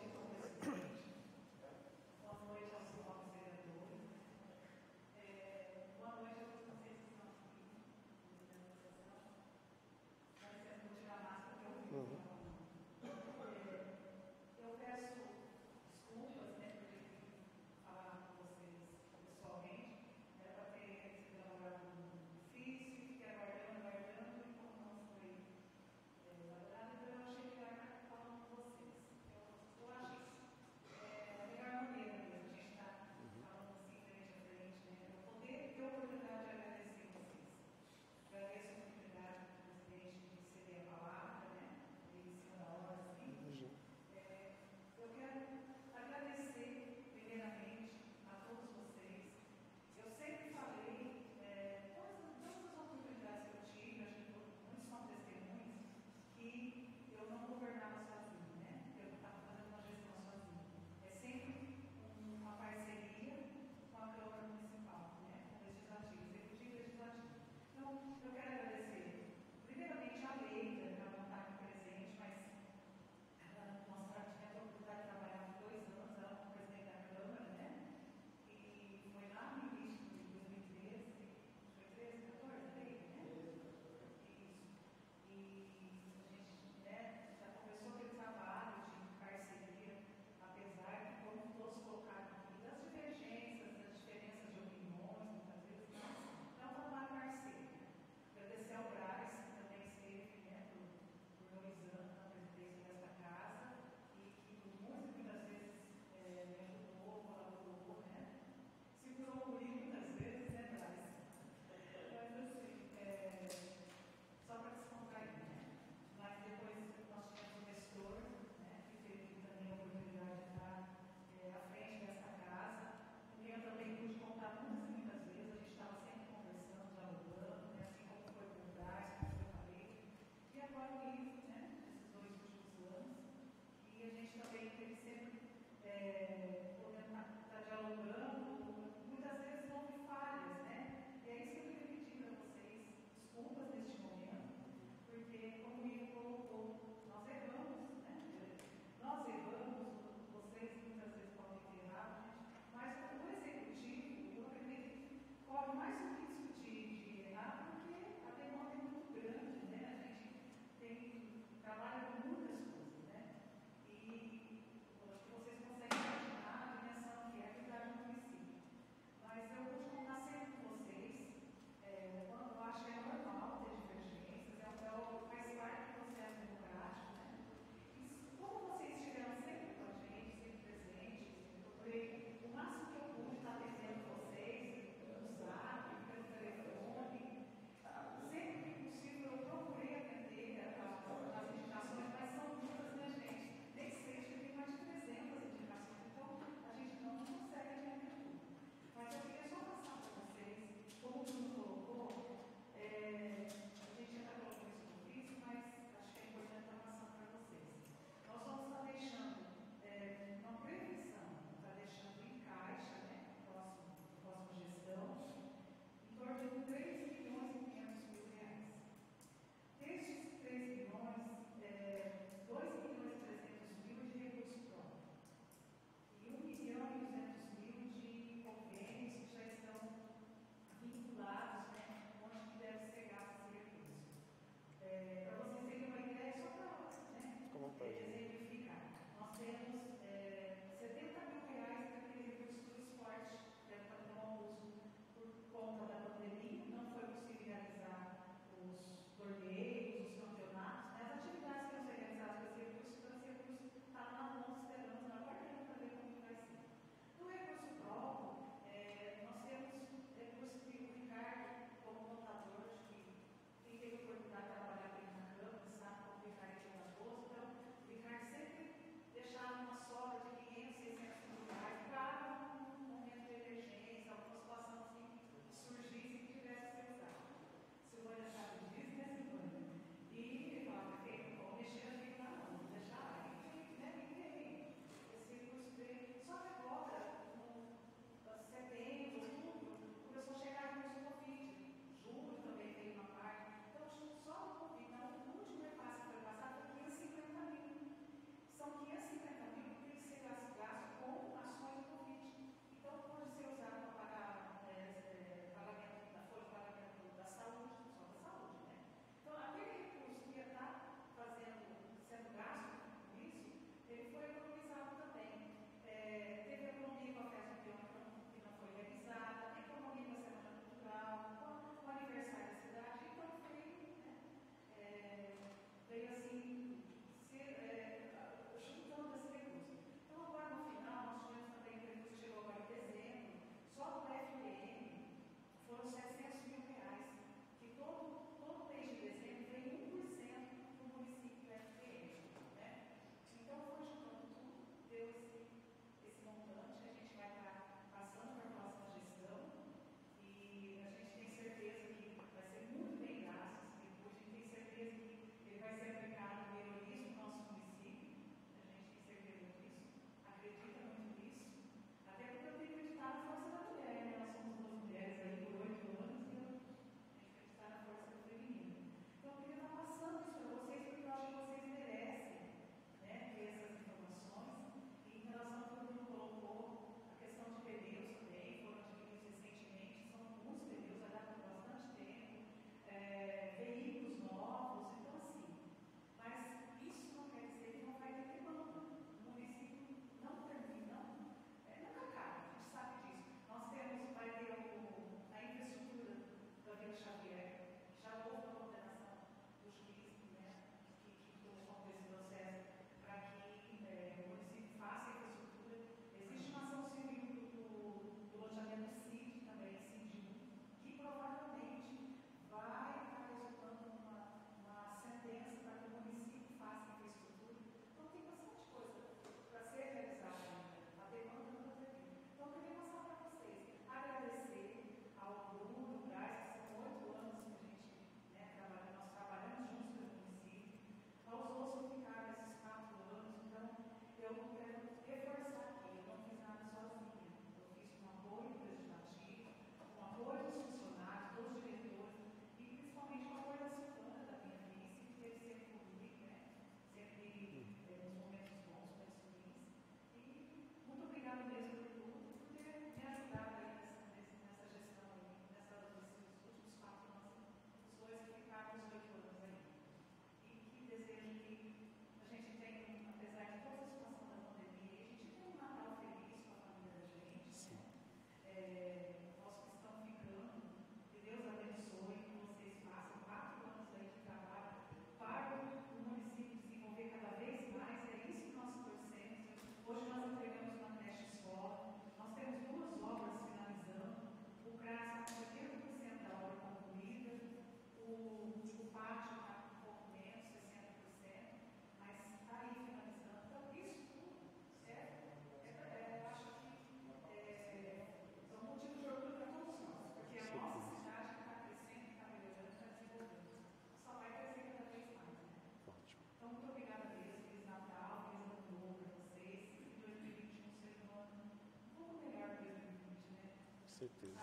certeza.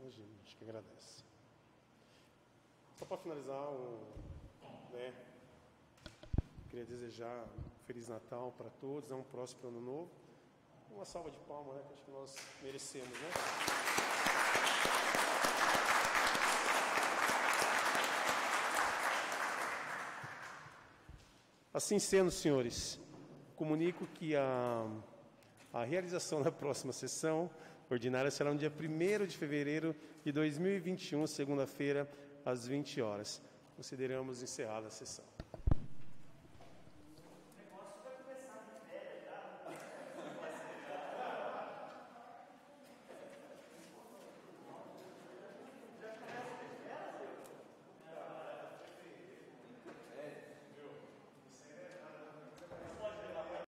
Imagina, acho que agradece. Só para finalizar, queria desejar um Feliz Natal para todos, um próspero Ano Novo. Uma salva de palmas, né? Que acho que nós merecemos, né? Assim sendo, senhores, comunico que a realização da próxima sessão ordinária será no dia 1º de fevereiro de 2021, segunda-feira, às 20 horas. Consideramos encerrada a sessão.